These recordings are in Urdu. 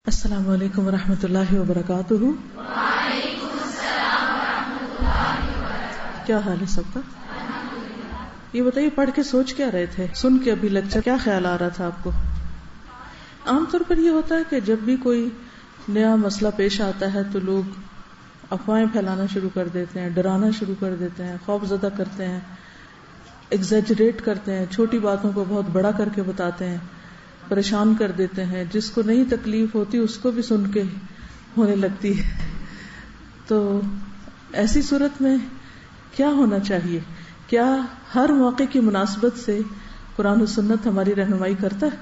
السلام علیکم ورحمۃ اللہ وبرکاتہ۔ وعلیکم السلام ورحمۃ اللہ وبرکاتہ۔ کیا حال ہے سب کا؟ یہ بتائیے پڑھ کے سوچ کیا رہے تھے؟ سن کے ابھی لیکچر کیا خیال آ رہا تھا آپ کو؟ عام طور پر یہ ہوتا ہے کہ جب بھی کوئی نیا مسئلہ پیش آتا ہے تو لوگ افواہیں پھیلانا شروع کر دیتے ہیں، ڈرانا شروع کر دیتے ہیں، خوف زدہ کرتے ہیں، ایگزیجریٹ کرتے ہیں، چھوٹی باتوں کو بہت بڑا کر کے بتاتے ہیں، پریشان کر دیتے ہیں، جس کو نہیں تکلیف ہوتی اس کو بھی سن کے ہونے لگتی ہے۔ تو ایسی صورت میں کیا ہونا چاہیے؟ کیا ہر موقع کی مناسبت سے قرآن و سنت ہماری رہنمائی کرتا ہے؟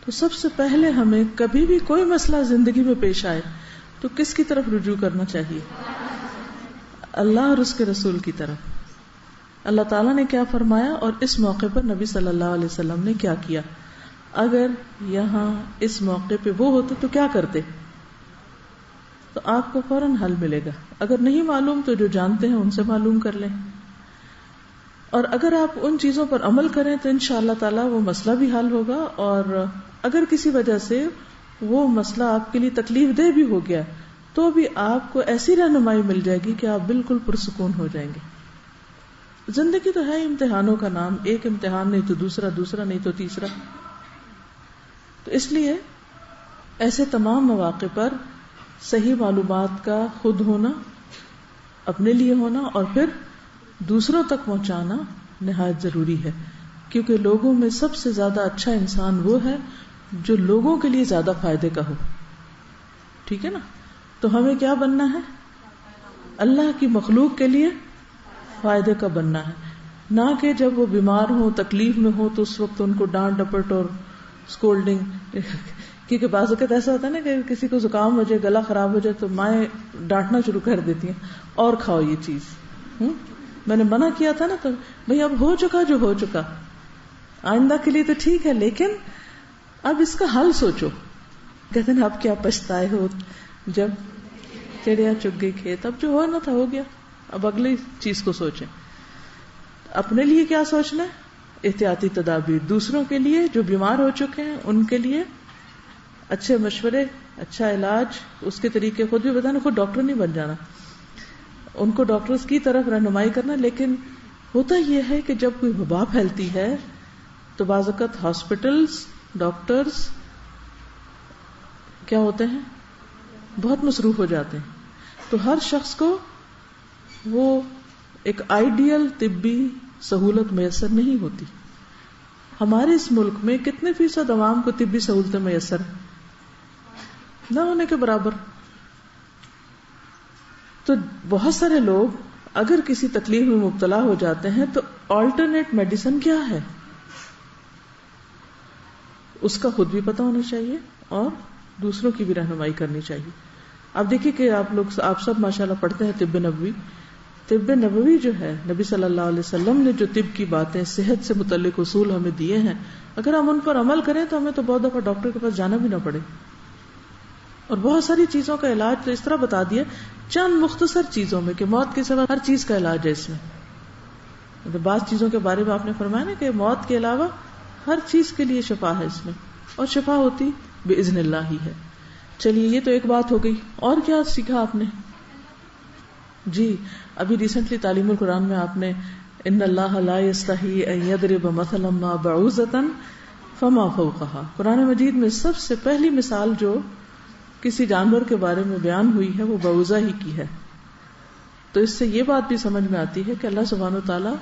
تو سب سے پہلے ہمیں کبھی بھی کوئی مسئلہ زندگی میں پیش آئے تو کس کی طرف رجوع کرنا چاہیے؟ اللہ اور اس کے رسول کی طرف۔ اللہ تعالیٰ نے کیا فرمایا اور اس موقع پر نبی صلی اللہ علیہ وسلم نے کیا کیا؟ اگر یہاں اس موقع پہ وہ ہوتے تو کیا کرتے؟ تو آپ کو فوراً حل ملے گا۔ اگر نہیں معلوم تو جو جانتے ہیں ان سے معلوم کر لیں، اور اگر آپ ان چیزوں پر عمل کریں تو انشاءاللہ تعالی وہ مسئلہ بھی حل ہوگا، اور اگر کسی وجہ سے وہ مسئلہ آپ کے لیے تکلیف دہ بھی ہو گیا تو بھی آپ کو ایسی رہنمائی مل جائے گی کہ آپ بالکل پرسکون ہو جائیں گے۔ زندگی تو ہے امتحانوں کا نام، ایک امتحان نہیں تو دوسرا، دوسرا نہیں تو تیسرا۔ تو اس لیے ایسے تمام مواقع پر صحیح معلومات کا خود ہونا، اپنے لیے ہونا اور پھر دوسروں تک پہنچانا نہایت ضروری ہے، کیونکہ لوگوں میں سب سے زیادہ اچھا انسان وہ ہے جو لوگوں کے لیے زیادہ فائدے کا ہو۔ ٹھیک ہے نا؟ تو ہمیں کیا بننا ہے؟ اللہ کی مخلوق کے لیے فائدے کا بننا ہے، نہ کہ جب وہ بیمار ہو، تکلیف میں ہو تو اس وقت ان کو ڈانٹ ڈپٹ اور اسکولڈنگ، کیونکہ بعض اوقات ایسا ہوتا ہے نا کہ کسی کو زکام ہو جائے، گلا خراب ہو جائے تو مائیں ڈانٹنا شروع کر دیتی ہیں، اور کھاؤ یہ چیز، میں نے منع کیا تھا نا، تو بھئی اب ہو چکا جو ہو چکا، آئندہ کے لیے تو ٹھیک ہے لیکن اب اس کا حل سوچو۔ کہتے ہیں اب کیا پچھتائے ہو جب چڑیا چگ گئی کھیت، اب جو ہونا تھا ہو گیا، اب اگلی چیز کو سوچیں۔ اپنے لیے کیا سوچنا ہے؟ احتیاطی تدابیر، دوسروں کے لیے جو بیمار ہو چکے ہیں ان کے لیے اچھے مشورے، اچھا علاج، اس کے طریقے خود بھی بتانا، خود ڈاکٹر نہیں بن جانا، ان کو ڈاکٹرز کی طرف رہنمائی کرنا۔ لیکن ہوتا یہ ہے کہ جب کوئی وبا پھیلتی ہے تو بعض اوقات ہاسپٹلز، ڈاکٹرز کیا ہوتے ہیں؟ بہت مصروف ہو جاتے ہیں، تو ہر شخص کو وہ ایک آئیڈیل طبی سہولت میسر نہیں ہوتی۔ ہمارے اس ملک میں کتنے فیصد عوام کو طبی سہولتیں میسر ہیں؟ نہ ہونے کے برابر۔ تو بہت سارے لوگ اگر کسی تکلیف میں مبتلا ہو جاتے ہیں تو آلٹرنیٹ میڈیسن کیا ہے اس کا خود بھی پتہ ہونا چاہیے اور دوسروں کی بھی رہنمائی کرنی چاہیے۔ آپ دیکھیے کہ آپ سب ماشاءاللہ پڑھتے ہیں طب نبوی۔ طب نبوی جو ہے، نبی صلی اللہ علیہ وسلم نے جو طب کی باتیں، صحت سے متعلق اصول ہمیں دیے ہیں، اگر ہم ان پر عمل کریں تو ہمیں تو بہت دفعہ ڈاکٹر کے پاس جانا بھی نہ پڑے، اور بہت ساری چیزوں کا علاج تو اس طرح بتا دیا چند مختصر چیزوں میں کہ موت کے سوا ہر چیز کا علاج ہے اس میں۔ بعض چیزوں کے بارے میں آپ نے فرمایا نا کہ موت کے علاوہ ہر چیز کے لیے شفا ہے اس میں، اور شفا ہوتی باذن اللہ ہی ہے۔ چلیے یہ تو ایک بات ہو گئی، اور کیا سیکھا آپ نے؟ جی ابھی ریسنٹلی تعلیم القرآن میں آپ نے ان اللہ لا یستحی ان یضرب مثلا ما بعوضۃ فما فوقها، قرآن مجید میں سب سے پہلی مثال جو کسی جانور کے بارے میں بیان ہوئی ہے وہ بعوضہ ہی کی ہے۔ تو اس سے یہ بات بھی سمجھ میں آتی ہے کہ اللہ سبحانہ وتعالی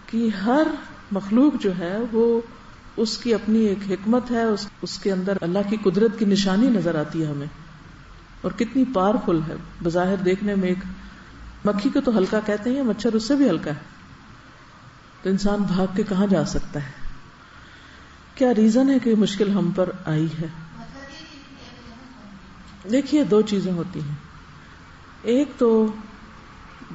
کی ہر مخلوق جو ہے وہ اس کی اپنی ایک حکمت ہے، اس کے اندر اللہ کی قدرت کی نشانی نظر آتی ہے ہمیں، اور کتنی پاورفل ہے۔ بظاہر دیکھنے میں ایک مکھی کو تو ہلکا کہتے ہیں، مچھر اس سے بھی ہلکا ہے، تو انسان بھاگ کے کہاں جا سکتا ہے؟ کیا ریزن ہے کہ مشکل ہم پر آئی ہے؟ دیکھیے دو چیزیں ہوتی ہیں، ایک تو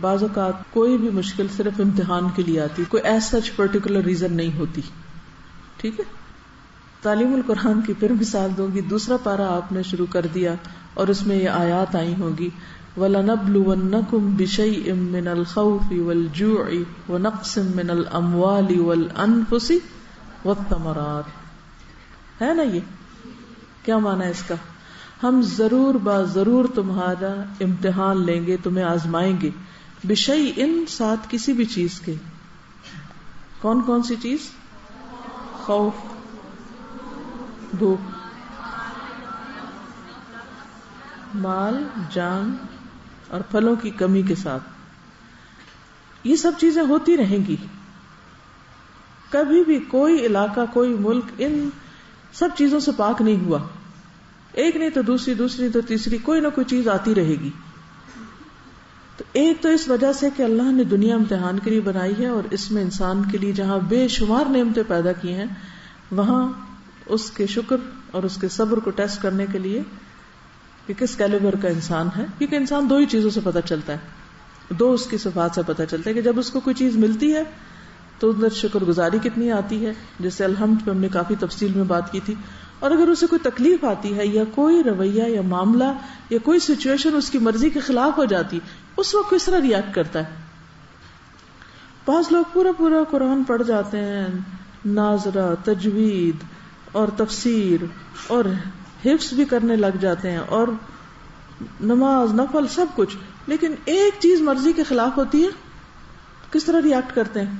بعض اوقات کوئی بھی مشکل صرف امتحان کے لیے آتی، کوئی ایسا سچ پرٹیکولر ریزن نہیں ہوتی۔ ٹھیک ہے، تعلیم القرآن کی پھر مثال دوں گی، دوسرا پارہ آپ نے شروع کر دیا اور اس میں یہ آیات آئی ہوں گی، وَلَنَبْلُوَنَّكُمْ بِشَيْءٍ مِّنَ الْخَوْفِ وَالْجُوعِ وَنَقْصٍ مِّنَ الْأَمْوَالِ وَالْأَنفُسِ وَالثَّمَرَاتِ، ہے نا یہ؟ کیا معنی ہے اس کا؟ ہم ضرور ضرور تمہارا امتحان لیں گے، تمہیں آزمائیں گے، بشیء ساتھ کسی بھی چیز کے. کون کون سی چیز؟ خوف، بھوک، مال، جان اور پھلوں کی کمی کے ساتھ. یہ سب چیزیں ہوتی رہیں گی. کبھی بھی کوئی علاقہ، کوئی ملک ان سب چیزوں سے پاک نہیں ہوا. ایک نہیں تو دوسری، دوسری تو تیسری، کوئی نہ کوئی چیز آتی رہے گی. تو ایک تو اس وجہ سے کہ اللہ نے دنیا امتحان کے لیے بنائی ہے، اور اس میں انسان کے لیے جہاں بے شمار نعمتیں پیدا کی ہیں وہاں اس کے شکر اور اس کے صبر کو ٹیسٹ کرنے کے لیے کہ کس کیلیبر کا انسان ہے. کیونکہ انسان دو ہی چیزوں سے پتہ چلتا ہے، دو اس کی صفات سے پتہ چلتا ہے کہ جب اس کو کوئی چیز ملتی ہے تو اندر شکر گزاری کتنی آتی ہے، جیسے الحمد پہ ہم نے کافی تفصیل میں بات کی تھی. اور اگر اسے کوئی تکلیف آتی ہے یا کوئی رویہ یا معاملہ یا کوئی سچویشن اس کی مرضی کے خلاف ہو جاتی، اس وقت کس طرح ریئیکٹ کرتا ہے. بعض لوگ پورا قرآن پڑھ جاتے ہیں، ناظرہ، تجوید اور تفسیر اور حفظ بھی کرنے لگ جاتے ہیں، اور نماز، نفل، سب کچھ، لیکن ایک چیز مرضی کے خلاف ہوتی ہے، کس طرح ریئیکٹ کرتے ہیں؟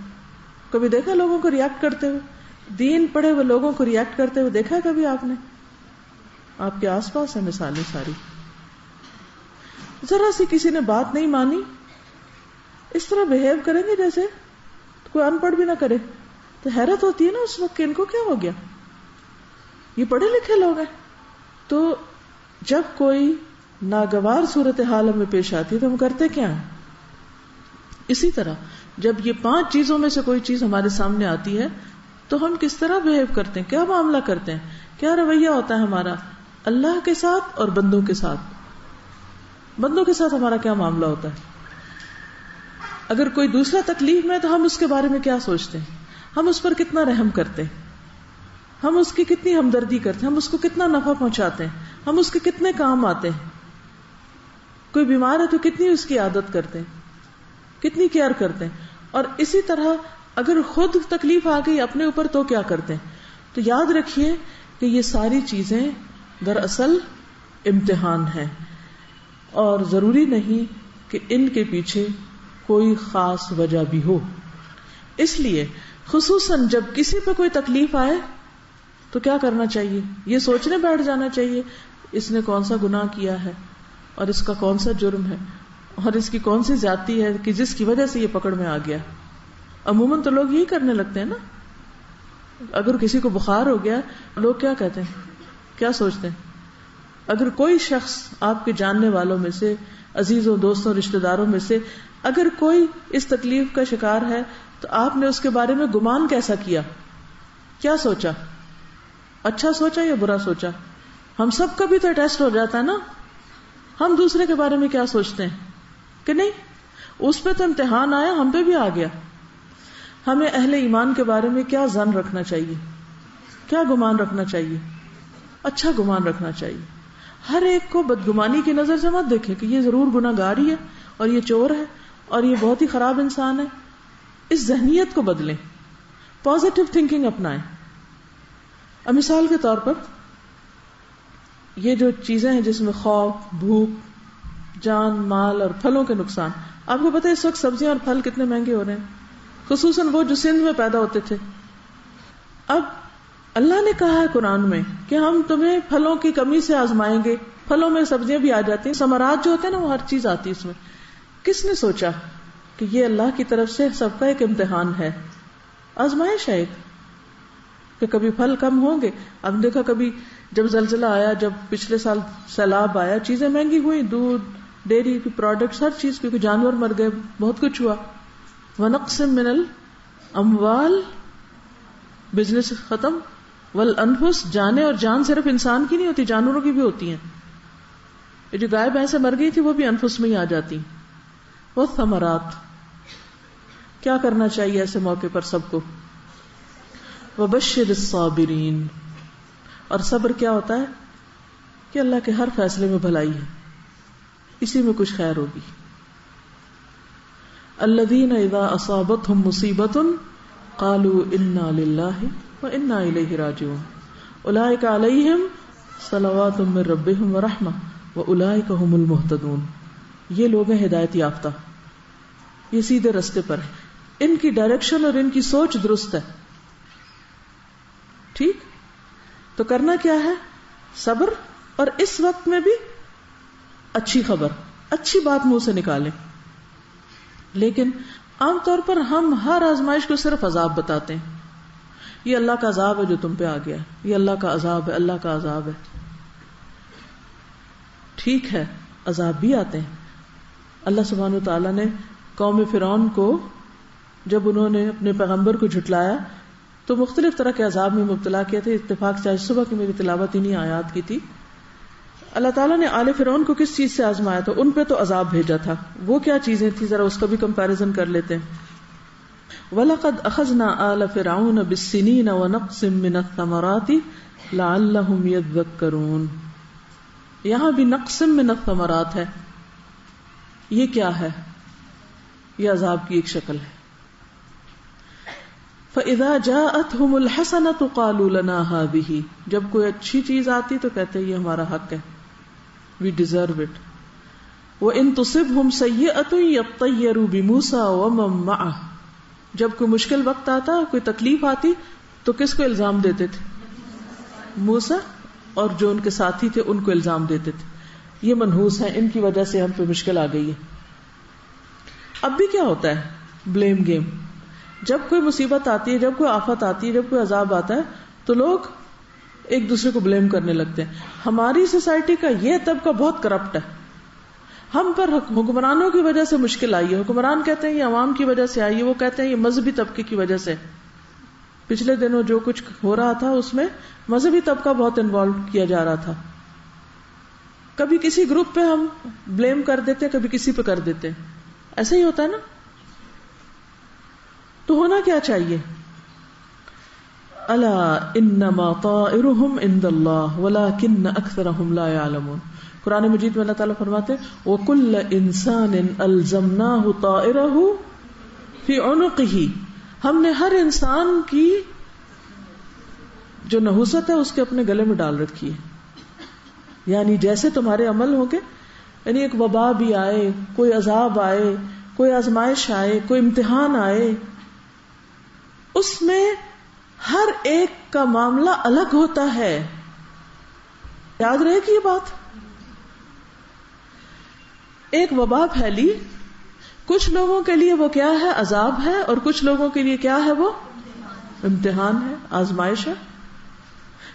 کبھی دیکھا لوگوں کو ریئیکٹ کرتے ہوئے؟ دین پڑھے ہوئے لوگوں کو ریئیکٹ کرتے ہوئے دیکھا کبھی آپ نے؟ آپ کے آس پاس ہیں مثالیں ساری. ذرا سی کسی نے بات نہیں مانی، اس طرح بہیو کریں گے جیسے کوئی ان پڑھ بھی نہ کرے. تو حیرت ہوتی ہے نا اس وقت کہ ان کو کیا ہو گیا، یہ پڑھے لکھے لوگ ہیں. تو جب کوئی ناگوار صورتحال ہمیں پیش آتی ہے تو ہم کرتے کیا ہیں؟ اسی طرح جب یہ 5 چیزوں میں سے کوئی چیز ہمارے سامنے آتی ہے تو ہم کس طرح بہیو کرتے ہیں، کیا معاملہ کرتے ہیں، کیا رویہ ہوتا ہے ہمارا اللہ کے ساتھ اور بندوں کے ساتھ. بندوں کے ساتھ ہمارا کیا معاملہ ہوتا ہے؟ اگر کوئی دوسرا تکلیف میں تو ہم اس کے بارے میں کیا سوچتے ہیں، ہم اس پر کتنا رحم کرتے ہیں، ہم اس کی کتنی ہمدردی کرتے ہیں، ہم اس کو کتنا نفع پہنچاتے ہیں، ہم اس کے کتنے کام آتے ہیں. کوئی بیمار ہے تو کتنی اس کی عادت کرتے ہیں، کتنی کیئر کرتے ہیں. اور اسی طرح اگر خود تکلیف آ گئی اپنے اوپر تو کیا کرتے ہیں. تو یاد رکھیے کہ یہ ساری چیزیں دراصل امتحان ہیں، اور ضروری نہیں کہ ان کے پیچھے کوئی خاص وجہ بھی ہو. اس لیے خصوصاً جب کسی پہ کوئی تکلیف آئے تو کیا کرنا چاہیے؟ یہ سوچنے بیٹھ جانا چاہیے اس نے کون سا گناہ کیا ہے، اور اس کا کون سا جرم ہے، اور اس کی کون سی زیادتی ہے کہ جس کی وجہ سے یہ پکڑ میں آ گیا. عموماً تو لوگ یہی کرنے لگتے ہیں نا. اگر کسی کو بخار ہو گیا لوگ کیا کہتے ہیں، کیا سوچتے ہیں؟ اگر کوئی شخص آپ کے جاننے والوں میں سے، عزیزوں، دوستوں، رشتہ داروں میں سے اگر کوئی اس تکلیف کا شکار ہے تو آپ نے اس کے بارے میں گمان کیسا کیا، کیا سوچا؟ اچھا سوچا یا برا سوچا؟ ہم سب کا بھی تو ٹیسٹ ہو جاتا ہے نا. ہم دوسرے کے بارے میں کیا سوچتے ہیں کہ نہیں، اس پہ تو امتحان آیا، ہم پہ بھی آ گیا. ہمیں اہل ایمان کے بارے میں کیا ظن رکھنا چاہیے، کیا گمان رکھنا چاہیے؟ اچھا گمان رکھنا چاہیے. ہر ایک کو بدگمانی کی نظر سے مت دیکھیں کہ یہ ضرور گناہ گار ہی ہے اور یہ چور ہے اور یہ بہت ہی خراب انسان ہے. اس ذہنیت کو بدلیں، پازیٹو تھنکنگ اپنائیں. اب مثال کے طور پر یہ جو چیزیں ہیں جس میں خوف، بھوک، جان، مال اور پھلوں کے نقصان، آپ کو پتہ ہے اس وقت سبزیاں اور پھل کتنے مہنگے ہو رہے ہیں، خصوصاً وہ جو سندھ میں پیدا ہوتے تھے. اب اللہ نے کہا ہے قرآن میں کہ ہم تمہیں پھلوں کی کمی سے آزمائیں گے. پھلوں میں سبزیاں بھی آ جاتی ہیں، ثمرات جو ہوتے ہیں نا وہ ہر چیز آتی ہے اس میں. کس نے سوچا کہ یہ اللہ کی طرف سے سب کا ایک امتحان ہے، آزمائش ہے کہ کبھی پھل کم ہوں گے. اب دیکھا کبھی جب زلزلہ آیا، جب پچھلے سال سیلاب آیا، چیزیں مہنگی ہوئی، دودھ، ڈیری کی پروڈکٹس، ہر چیز، کیونکہ جانور مر گئے، بہت کچھ ہوا. وَنَقْصٍ مِّنَ الْأَمْوَالِ، بزنس ختم. وَالْأَنفُسِ، جانیں، اور جان صرف انسان کی نہیں ہوتی، جانوروں کی بھی ہوتی ہیں. یہ جو گائے بھینسیں مر گئی تھی وہ بھی انفس میں ہی آ جاتی. وَالثَّمَرَاتِ، کیا کرنا چاہیے ایسے موقع پر سب کو؟ وَبَشِّرِ الصَّابِرِينَ، اور صبر کیا ہوتا ہے کہ اللہ کے ہر فیصلے میں بھلائی ہے، اسی میں کچھ خیر ہوگی. الذین اذا اصابتهم مصیبۃ قالوا انا للہ وانا الیہ راجعون اولئک علیہم صلوات من ربهم ورحمہ واولئک هم المہتدون. یہ لوگ ہیں ہدایت یافتہ، یہ سیدھے راستے پر ہیں، ان کی ڈائریکشن اور ان کی سوچ درست ہے. ٹھیک، تو کرنا کیا ہے؟ صبر، اور اس وقت میں بھی اچھی خبر، اچھی بات منہ سے نکالیں. لیکن عام طور پر ہم ہر آزمائش کو صرف عذاب بتاتے ہیں. یہ اللہ کا عذاب ہے جو تم پہ آ گیا ہے، یہ اللہ کا عذاب ہے، اللہ کا عذاب ہے. ٹھیک ہے، عذاب بھی آتے ہیں. اللہ سبحانہ وتعالیٰ نے قوم فرعون کو جب انہوں نے اپنے پیغمبر کو جھٹلایا تو مختلف طرح کے عذاب میں مبتلا کیے تھے. اتفاق سے آج صبح کی میری تلاوت انہی آیات کی تھی. اللہ تعالیٰ نے آل فرعون کو کس چیز سے آزمایا تھا؟ ان پہ تو عذاب بھیجا تھا. وہ کیا چیزیں تھی؟ ذرا اس کا بھی کمپیریزن کر لیتے ہیں. وَلَقَدْ أَخَذْنَا آلَ فِرْعَوْنَ بِالسِّنِينَ وَنَقْصٍ مِّنَ الثَّمَرَاتِ لَعَلَّهُمْ يَذَّكَّرُونَ. یہاں بھی نقص من الثمرات ہے. یہ کیا ہے؟ یہ عذاب کی ایک شکل ہے. فَإِذَا جَاءَتْهُمُ الْحَسَنَةُ قَالُوا لَنَا هَٰذِهِ. جب کوئی اچھی چیز آتی تو کہتے ہیں یہ ہمارا حق ہے، we deserve it. وَإِن تُصِبْهُمْ سَيِّئَةٌ يَطَّيَّرُوا بِمُوسَىٰ وَمَن مَّعَهُ. جب کوئی مشکل وقت آتا، کوئی تکلیف آتی تو کس کو الزام دیتے تھے؟ موسیٰ اور جو ان کے ساتھی تھے ان کو الزام دیتے تھے. یہ منحوس ہیں، ان کی وجہ سے ہم پہ مشکل آ گئی ہے. اب بھی کیا ہوتا ہے؟ Blame game. جب کوئی مصیبت آتی ہے، جب کوئی آفت آتی ہے، جب کوئی عذاب آتا ہے تو لوگ ایک دوسرے کو بلیم کرنے لگتے ہیں. ہماری سوسائٹی کا یہ طبقہ بہت کرپٹ ہے. ہم پر حکمرانوں کی وجہ سے مشکل آئی ہے. حکمران کہتے ہیں یہ عوام کی وجہ سے آئی ہے، وہ کہتے ہیں یہ مذہبی طبقے کی وجہ سے. پچھلے دنوں جو کچھ ہو رہا تھا اس میں مذہبی طبقہ بہت انوالو کیا جا رہا تھا. کبھی کسی گروپ پہ ہم بلیم کر دیتے، کبھی کسی پہ کر دیتے. ایسا ہی ہوتا ہے نا. تو ہونا کیا چاہیے؟ الا انما طائرهم عند اللہ ولکن اکثرهم لا يعلمون. قرآن مجید میں اللہ تعالیٰ فرماتے ہیں وَكُلَّ إِنسَانٍ أَلْزَمْنَاهُ طَائِرَهُ فِي عُنُقِهِ. ہم نے ہر انسان کی جو نحوست ہے اس کے اپنے گلے میں ڈال رکھی ہے. یعنی جیسے تمہارے عمل ہوں گے، یعنی ایک وبا بھی آئے، کوئی عذاب آئے، کوئی آزمائش آئے، کوئی امتحان آئے، اس میں ہر ایک کا معاملہ الگ ہوتا ہے. یاد رہے کہ یہ بات، ایک وبا پھیلی، کچھ لوگوں کے لیے وہ کیا ہے؟ عذاب ہے، اور کچھ لوگوں کے لیے کیا ہے؟ وہ امتحان ہے، آزمائش ہے.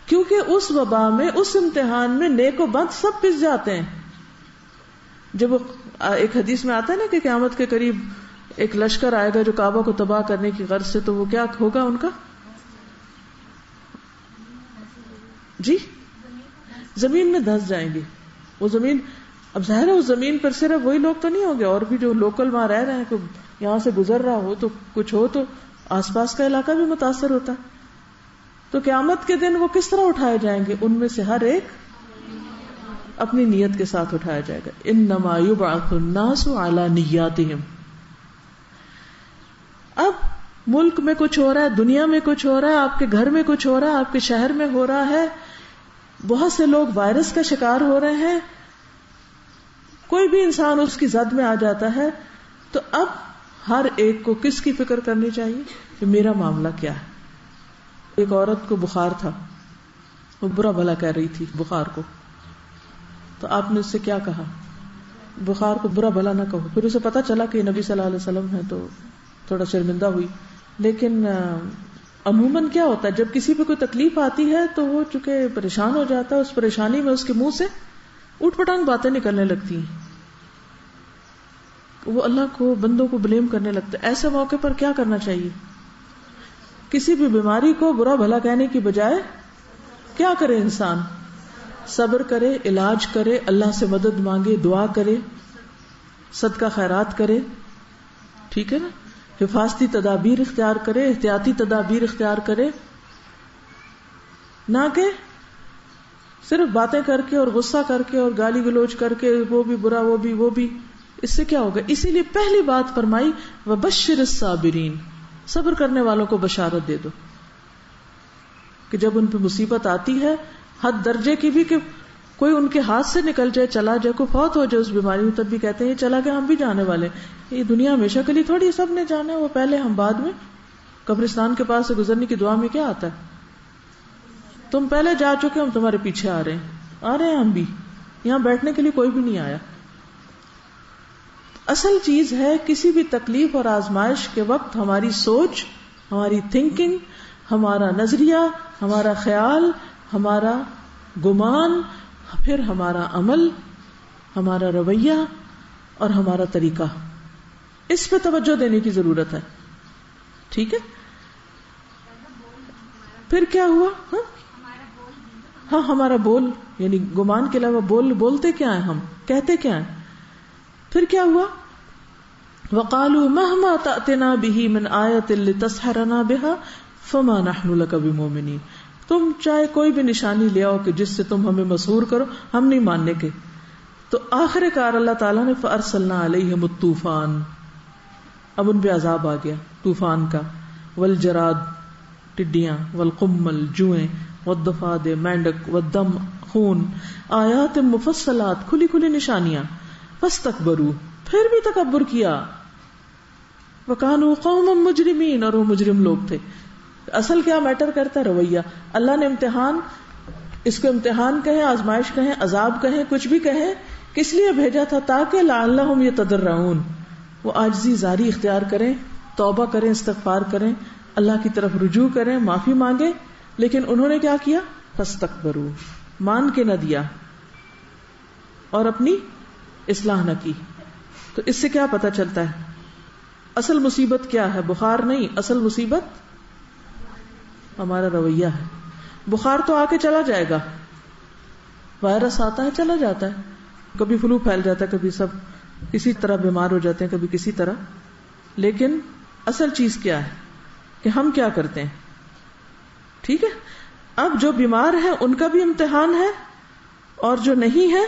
کیونکہ اس وبا میں، اس امتحان میں نیک و بد سب پس جاتے ہیں. جب ایک حدیث میں آتا ہے نا کہ قیامت کے قریب ایک لشکر آئے گا جو کعبہ کو تباہ کرنے کی غرض سے، تو وہ کیا ہوگا ان کا؟ جی، زمین میں دھس جائیں گے. وہ زمین، اب ظاہر ہے اس زمین پر صرف وہی لوگ تو نہیں ہوں گے، اور بھی جو لوکل وہاں رہ رہے ہیں، کوئی یہاں سے گزر رہا ہو تو کچھ ہو تو آس پاس کا علاقہ بھی متاثر ہوتا ہے. تو قیامت کے دن وہ کس طرح اٹھائے جائیں گے؟ ان میں سے ہر ایک اپنی نیت کے ساتھ اٹھایا جائے گا. انما یبعث الناس علی نیاتہم. اب ملک میں کچھ ہو رہا ہے، دنیا میں کچھ ہو رہا ہے، آپ کے گھر میں کچھ ہو رہا ہے، آپ کے شہر میں ہو رہا ہے، بہت سے لوگ وائرس کا شکار ہو رہے ہیں، کوئی بھی انسان اس کی زد میں آ جاتا ہے. تو اب ہر ایک کو کس کی فکر کرنی چاہیے کہ میرا معاملہ کیا ہے. ایک عورت کو بخار تھا، وہ برا بھلا کہہ رہی تھی بخار کو، تو آپ نے اس سے کیا کہا؟ بخار کو برا بھلا نہ کہو. پھر اسے پتا چلا کہ نبی صلی اللہ علیہ وسلم ہے تو تھوڑا شرمندہ ہوئی. لیکن عموماً کیا ہوتا ہے جب کسی پہ کوئی تکلیف آتی ہے تو وہ چونکہ پریشان ہو جاتا ہے، اس پریشانی میں اس کے منہ سے اوٹ پٹانگ باتیں نکلنے لگتی ہیں، وہ اللہ کو، بندوں کو بلیم کرنے لگتا ہے. ایسے موقع پر کیا کرنا چاہیے؟ کسی بھی بیماری کو برا بھلا کہنے کی بجائے کیا کرے انسان؟ صبر کرے، علاج کرے، اللہ سے مدد مانگے، دعا کرے، صدقہ خیرات کرے. ٹھیک ہے نا؟ حفاظتی تدابیر اختیار کرے، احتیاطی تدابیر اختیار کرے، نہ کہ صرف باتیں کر کے اور غصہ کر کے اور گالی گلوچ کر کے وہ بھی برا وہ بھی. اس سے کیا ہوگا؟ اسی لیے پہلی بات فرمائی وبشر الصابرین، صبر کرنے والوں کو بشارت دے دو کہ جب ان پہ مصیبت آتی ہے حد درجے کی بھی کہ کوئی ان کے ہاتھ سے نکل جائے, چلا جائے, کوئی فوت ہو جائے اس بیماری میں, تب بھی کہتے ہیں یہ چلا گیا ہم بھی جانے والے. یہ دنیا ہمیشہ کے لیے تھوڑی سب نے جانا ہے, وہ پہلے ہم بعد میں. قبرستان کے پاس سے گزرنے کی دعا میں کیا آتا ہے؟ تم پہلے جا چکے, ہم تمہارے پیچھے آ رہے ہیں ہم بھی. یہاں بیٹھنے کے لیے کوئی بھی نہیں آیا. اصل چیز ہے کسی بھی تکلیف اور آزمائش کے وقت ہماری سوچ, ہماری تھنکنگ, ہمارا نظریہ, ہمارا خیال, ہمارا گمان, پھر ہمارا عمل, ہمارا رویہ اور ہمارا طریقہ, اس پہ توجہ دینے کی ضرورت ہے. ٹھیک ہے؟ پھر کیا ہوا؟ ہاں ہمارا بول, یعنی گمان کے علاوہ بولتے کیا ہیں, ہم کہتے کیا ہیں. پھر کیا ہوا؟ وَقَالُوا مَهْمَا تَأْتِنَا بِهِ مِنْ آيَةٍ لِتَسْحَرَنَا بِهَا فَمَا نَحْنُ لَكَ بِمُؤْمِنِينَ. تم چاہے کوئی بھی نشانی لے آؤ کہ جس سے تم ہمیں مسحور کرو, ہم نہیں ماننے کے. تو آخر کار اللہ تعالیٰ نے فَأَرْسَلْنَا عَلَيْهِمُ الطُّوفَانَ, اب ان پہ عذاب آ گیا طوفان کا. والجراد, ٹڈیاں, والقمل, جوئیں, والضفادع, مینڈک, والدم, خون, آیات مفصلات, کھلی کھلی نشانیاں. فاستکبروا, پھر بھی تکبر کیا. وکانوا قوما مجرمین, اور وہ مجرم لوگ تھے. اصل کیا میٹر کرتا ہے؟ رویہ. اللہ نے امتحان, اس کو امتحان کہیں, آزمائش کہیں, عذاب کہیں, کچھ بھی کہیں, کس لیے بھیجا تھا؟ تاکہ لعلہم یتضرعون, وہ عاجزی زاری اختیار کریں, توبہ کریں, استغفار کریں, اللہ کی طرف رجوع کریں, معافی مانگیں. لیکن انہوں نے کیا کیا؟ فاستکبروا, مان کے نہ دیا اور اپنی اصلاح نہ کی. تو اس سے کیا پتا چلتا ہے اصل مصیبت کیا ہے؟ بخار نہیں, اصل مصیبت ہمارا رویہ ہے. بخار تو آ کے چلا جائے گا, وائرس آتا ہے چلا جاتا ہے, کبھی فلو پھیل جاتا ہے, کبھی سب کسی طرح بیمار ہو جاتے ہیں, کبھی کسی طرح. لیکن اصل چیز کیا ہے کہ ہم کیا کرتے ہیں. ٹھیک ہے, اب جو بیمار ہیں ان کا بھی امتحان ہے, اور جو نہیں ہے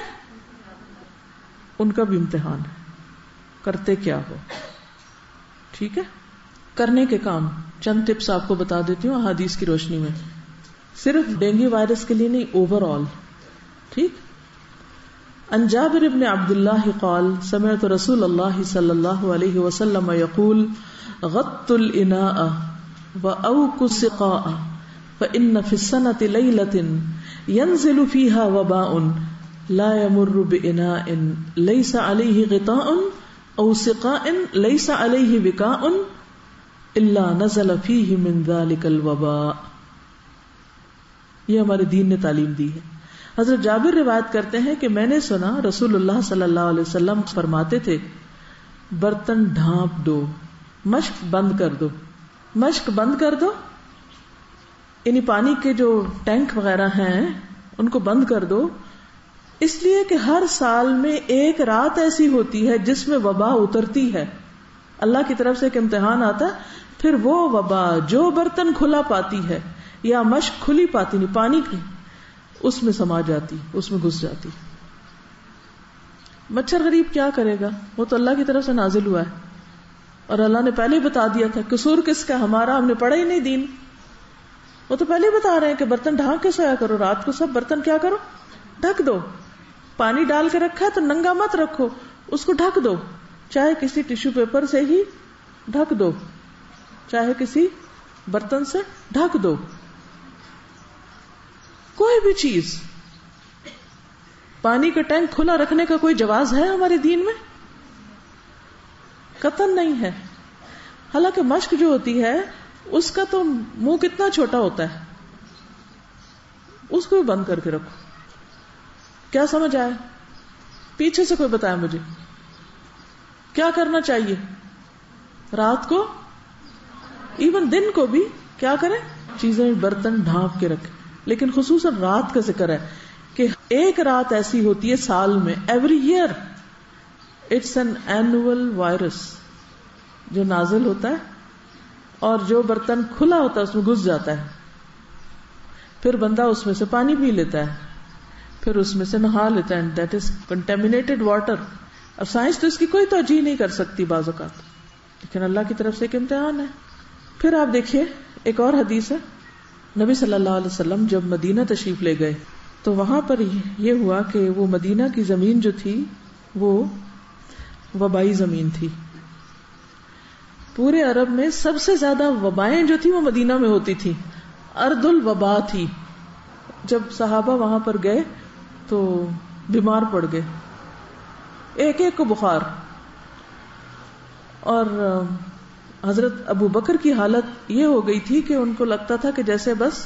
ان کا بھی امتحان ہے. کرتے کیا ہو. ٹھیک ہے, کرنے کے کام چند ٹپس آپ کو بتا دیتی ہوں احادیث کی روشنی میں, صرف ڈینگو وائرس کے لیے نہیں, اوور آل. ٹھیک. عن جابر بن عبد الله قال سمعت رسول الله صلی اللہ علیہ وسلم يقول غط الاناء واوق السقاء فان في السنة ليلة ينزل فيها وباء لا يمر باناء ليس عليه غطاء او سقاء ليس عليه وقاء الا نزل فيه من ذلك الوباء. یہ ہمارے دین نے تعلیم دی ہے. حضرت جابر روایت کرتے ہیں کہ میں نے سنا رسول اللہ صلی اللہ علیہ وسلم فرماتے تھے برتن ڈھانپ دو, مشک بند کر دو. مشک بند کر دو یعنی پانی کے جو ٹینک وغیرہ ہیں ان کو بند کر دو, اس لیے کہ ہر سال میں ایک رات ایسی ہوتی ہے جس میں وبا اترتی ہے. اللہ کی طرف سے ایک امتحان آتا ہے, پھر وہ وبا جو برتن کھلا پاتی ہے یا مشک کھلی پاتی نہیں, پانی کی, اس میں سما جاتی, اس میں گھس جاتی. مچھر غریب کیا کرے گا, وہ تو اللہ کی طرف سے نازل ہوا ہے, اور اللہ نے پہلے ہی بتا دیا تھا. قصور کس کا؟ ہمارا, ہم نے پڑھا ہی نہیں دین. وہ تو پہلے ہی بتا رہے ہیں کہ برتن ڈھانک کے سویا کرو, رات کو سب برتن کیا کرو, ڈھک دو. پانی ڈال کے رکھا ہے تو ننگا مت رکھو, اس کو ڈھک دو, چاہے کسی ٹیشو پیپر سے ہی ڈھک دو, چاہے کسی برتن سے ڈھک دو. کوئی بھی چیز, پانی کا ٹینک کھلا رکھنے کا کوئی جواز ہے ہمارے دین میں؟ قطعاً نہیں ہے. حالانکہ مشک جو ہوتی ہے اس کا تو منہ کتنا چھوٹا ہوتا ہے, اس کو بھی بند کر کے رکھو. کیا سمجھ آیا؟ پیچھے سے کوئی بتایا مجھے کیا کرنا چاہیے. رات کو, ایون دن کو بھی کیا کریں, چیزیں برتن ڈھانپ کے رکھیں. لیکن خصوصاً رات کا ذکر ہے کہ ایک رات ایسی ہوتی ہے سال میں, every year, it's an annual virus جو نازل ہوتا ہے, اور جو برتن کھلا ہوتا ہے اس میں گھس جاتا ہے. پھر بندہ اس میں سے پانی پی لیتا ہے, پھر اس میں سے نہا لیتا ہے, دیٹ از کنٹامینیٹڈ واٹر. اب سائنس تو اس کی کوئی توجیہ نہیں کر سکتی بعض اوقات, لیکن اللہ کی طرف سے ایک امتحان ہے. پھر آپ دیکھیے ایک اور حدیث ہے, نبی صلی اللہ علیہ وسلم جب مدینہ تشریف لے گئے تو وہاں پر یہ ہوا کہ وہ مدینہ کی زمین جو تھی وہ وبائی زمین تھی. پورے عرب میں سب سے زیادہ وبائیں جو تھی وہ مدینہ میں ہوتی تھی. ارض الوبا تھی. جب صحابہ وہاں پر گئے تو بیمار پڑ گئے, ایک ایک کو بخار. اور حضرت ابو بکر کی حالت یہ ہو گئی تھی کہ ان کو لگتا تھا کہ جیسے بس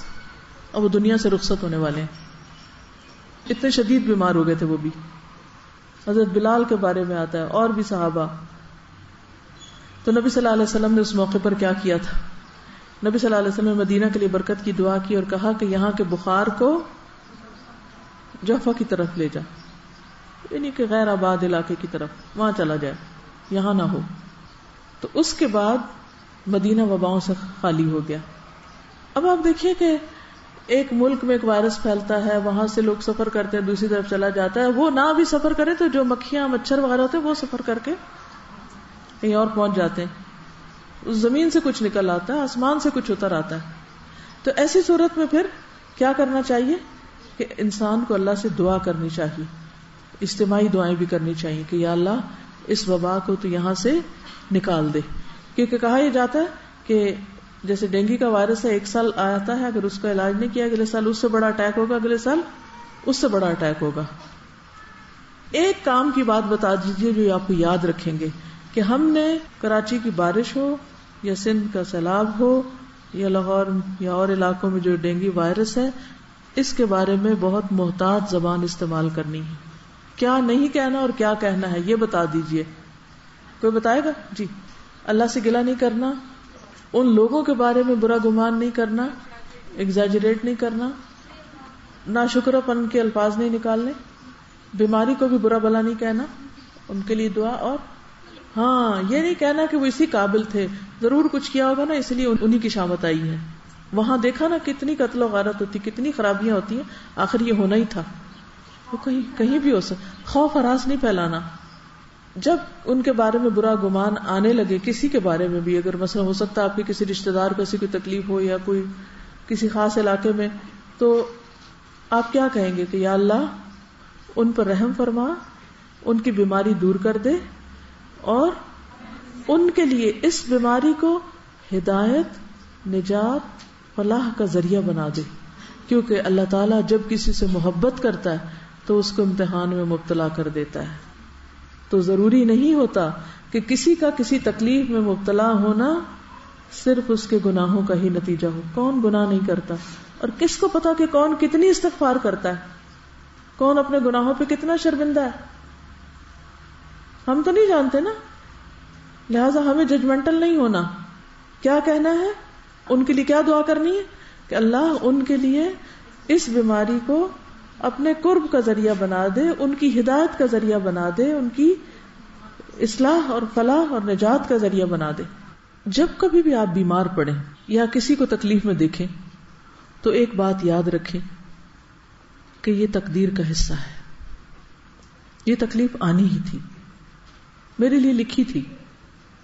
اب وہ دنیا سے رخصت ہونے والے ہیں, اتنے شدید بیمار ہو گئے تھے وہ بھی. حضرت بلال کے بارے میں آتا ہے اور بھی صحابہ. تو نبی صلی اللہ علیہ وسلم نے اس موقع پر کیا کیا تھا؟ نبی صلی اللہ علیہ وسلم نے مدینہ کے لیے برکت کی دعا کی اور کہا کہ یہاں کے بخار کو جوفہ کی طرف لے جا, یعنی کہ غیر آباد علاقے کی طرف, وہاں چلا جائے, یہاں نہ ہو. تو اس کے بعد مدینہ وباؤں سے خالی ہو گیا. اب آپ دیکھیے کہ ایک ملک میں ایک وائرس پھیلتا ہے, وہاں سے لوگ سفر کرتے ہیں, دوسری طرف چلا جاتا ہے. وہ نہ بھی سفر کرے تو جو مکھیاں مچھر وغیرہ ہوتے ہیں وہ سفر کر کے کہیں اور پہنچ جاتے ہیں. اس زمین سے کچھ نکل آتا ہے, آسمان سے کچھ اتر آتا ہے. تو ایسی صورت میں پھر کیا کرنا چاہیے کہ انسان کو اللہ سے دعا کرنی چاہیے, اجتماعی دعائیں بھی کرنی چاہیے کہ یا اللہ اس وبا کو تو یہاں سے نکال دے. کیونکہ کہا یہ جاتا ہے کہ جیسے ڈینگی کا وائرس ہے, ایک سال آتا ہے, اگر اس کا علاج نہیں کیا اگلے سال اس سے بڑا اٹیک ہوگا, اگلے سال اس سے بڑا اٹیک ہوگا. ایک کام کی بات بتا دیجئے جو آپ کو یاد رکھیں گے کہ ہم نے کراچی کی بارش ہو یا سندھ کا سیلاب ہو یا لاہور یا اور علاقوں میں جو ڈینگی وائرس ہے, اس کے بارے میں بہت محتاط زبان استعمال کرنی ہے. کیا نہیں کہنا اور کیا کہنا ہے یہ بتا دیجئے. کوئی بتائے گا؟ جی. اللہ سے گلہ نہیں کرنا, ان لوگوں کے بارے میں برا گمان نہیں کرنا, ایگزیجریٹ نہیں کرنا, ناشکرہ پن کے الفاظ نہیں نکالنے, بیماری کو بھی برا بلا نہیں کہنا, ان کے لیے دعا. اور ہاں یہ نہیں کہنا کہ وہ اسی قابل تھے, ضرور کچھ کیا ہوگا نا اس لیے انہی کی شامت آئی ہے. وہاں دیکھا نا کتنی قتل و غارت ہوتی, کتنی خرابیاں ہوتی ہیں, آخر یہ ہونا ہی تھا. وہ کہیں بھی ہو سکتا. خوف ہراس نہیں پھیلانا. جب ان کے بارے میں برا گمان آنے لگے, کسی کے بارے میں بھی, اگر مثلا ہو سکتا ہے آپ کے کسی رشتہ دار کو ایسی کوئی تکلیف ہو یا کوئی کسی خاص علاقے میں, تو آپ کیا کہیں گے کہ یا اللہ ان پر رحم فرما, ان کی بیماری دور کر دے اور ان کے لیے اس بیماری کو ہدایت, نجات, فلاح کا ذریعہ بنا دے. کیونکہ اللہ تعالیٰ جب کسی سے محبت کرتا ہے تو اس کو امتحان میں مبتلا کر دیتا ہے. تو ضروری نہیں ہوتا کہ کسی کا کسی تکلیف میں مبتلا ہونا صرف اس کے گناہوں کا ہی نتیجہ ہو. کون گناہ نہیں کرتا, اور کس کو پتا کہ کون کتنی استغفار کرتا ہے, کون اپنے گناہوں پہ کتنا شرمندہ ہے. ہم تو نہیں جانتے نا, لہٰذا ہمیں ججمنٹل نہیں ہونا. کیا کہنا ہے, ان کے لیے کیا دعا کرنی ہے کہ اللہ ان کے لیے اس بیماری کو اپنے قرب کا ذریعہ بنا دے, ان کی ہدایت کا ذریعہ بنا دے, ان کی اصلاح اور فلاح اور نجات کا ذریعہ بنا دے. جب کبھی بھی آپ بیمار پڑیں یا کسی کو تکلیف میں دیکھیں تو ایک بات یاد رکھیں کہ یہ تقدیر کا حصہ ہے. یہ تکلیف آنی ہی تھی, میرے لیے لکھی تھی.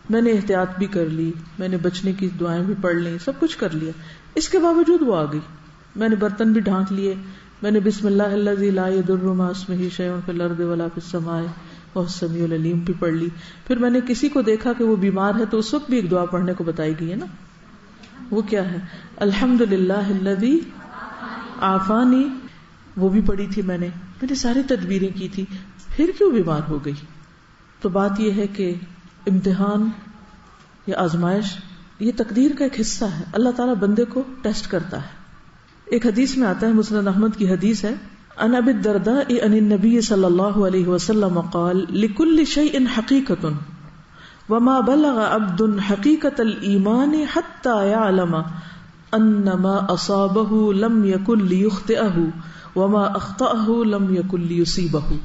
میں نے احتیاط بھی کر لی, میں نے بچنے کی دعائیں بھی پڑھ لی, سب کچھ کر لیا. اس کے باوجود وہ آ گئی. میں نے برتن بھی ڈھانک لیے, میں نے بسم اللہ الذی لا یضر مع اسمہ شیء فی الارض ولا فی السماء وهو السمیع العلیم بھی پڑھ لی. پھر میں نے کسی کو دیکھا کہ وہ بیمار ہے تو اس وقت بھی ایک دعا پڑھنے کو بتائی گئی ہے نا. وہ کیا ہے, الحمدللہ الذی عافانی, وہ بھی پڑھی تھی میں نے ساری تدبیریں کی تھی. پھر کیوں بیمار ہو گئی؟ تو بات یہ ہے کہ امتحان یا آزمائش یہ تقدیر کا ایک حصہ ہے. اللہ تعالیٰ بندے کو ٹیسٹ کرتا ہے. ایک حدیث میں آتا ہے, مسند احمد کی حدیث ہے, عن ابی الدرداء عن النبی صلی اللہ علیہ وسلم قال لکل شیء حقیقۃ وما بلغ عبد حقیقۃ الایمان حتى يعلم ان ما اصابه لم يكن ليخطئه وما اخطأه لم يكن ليصيبه.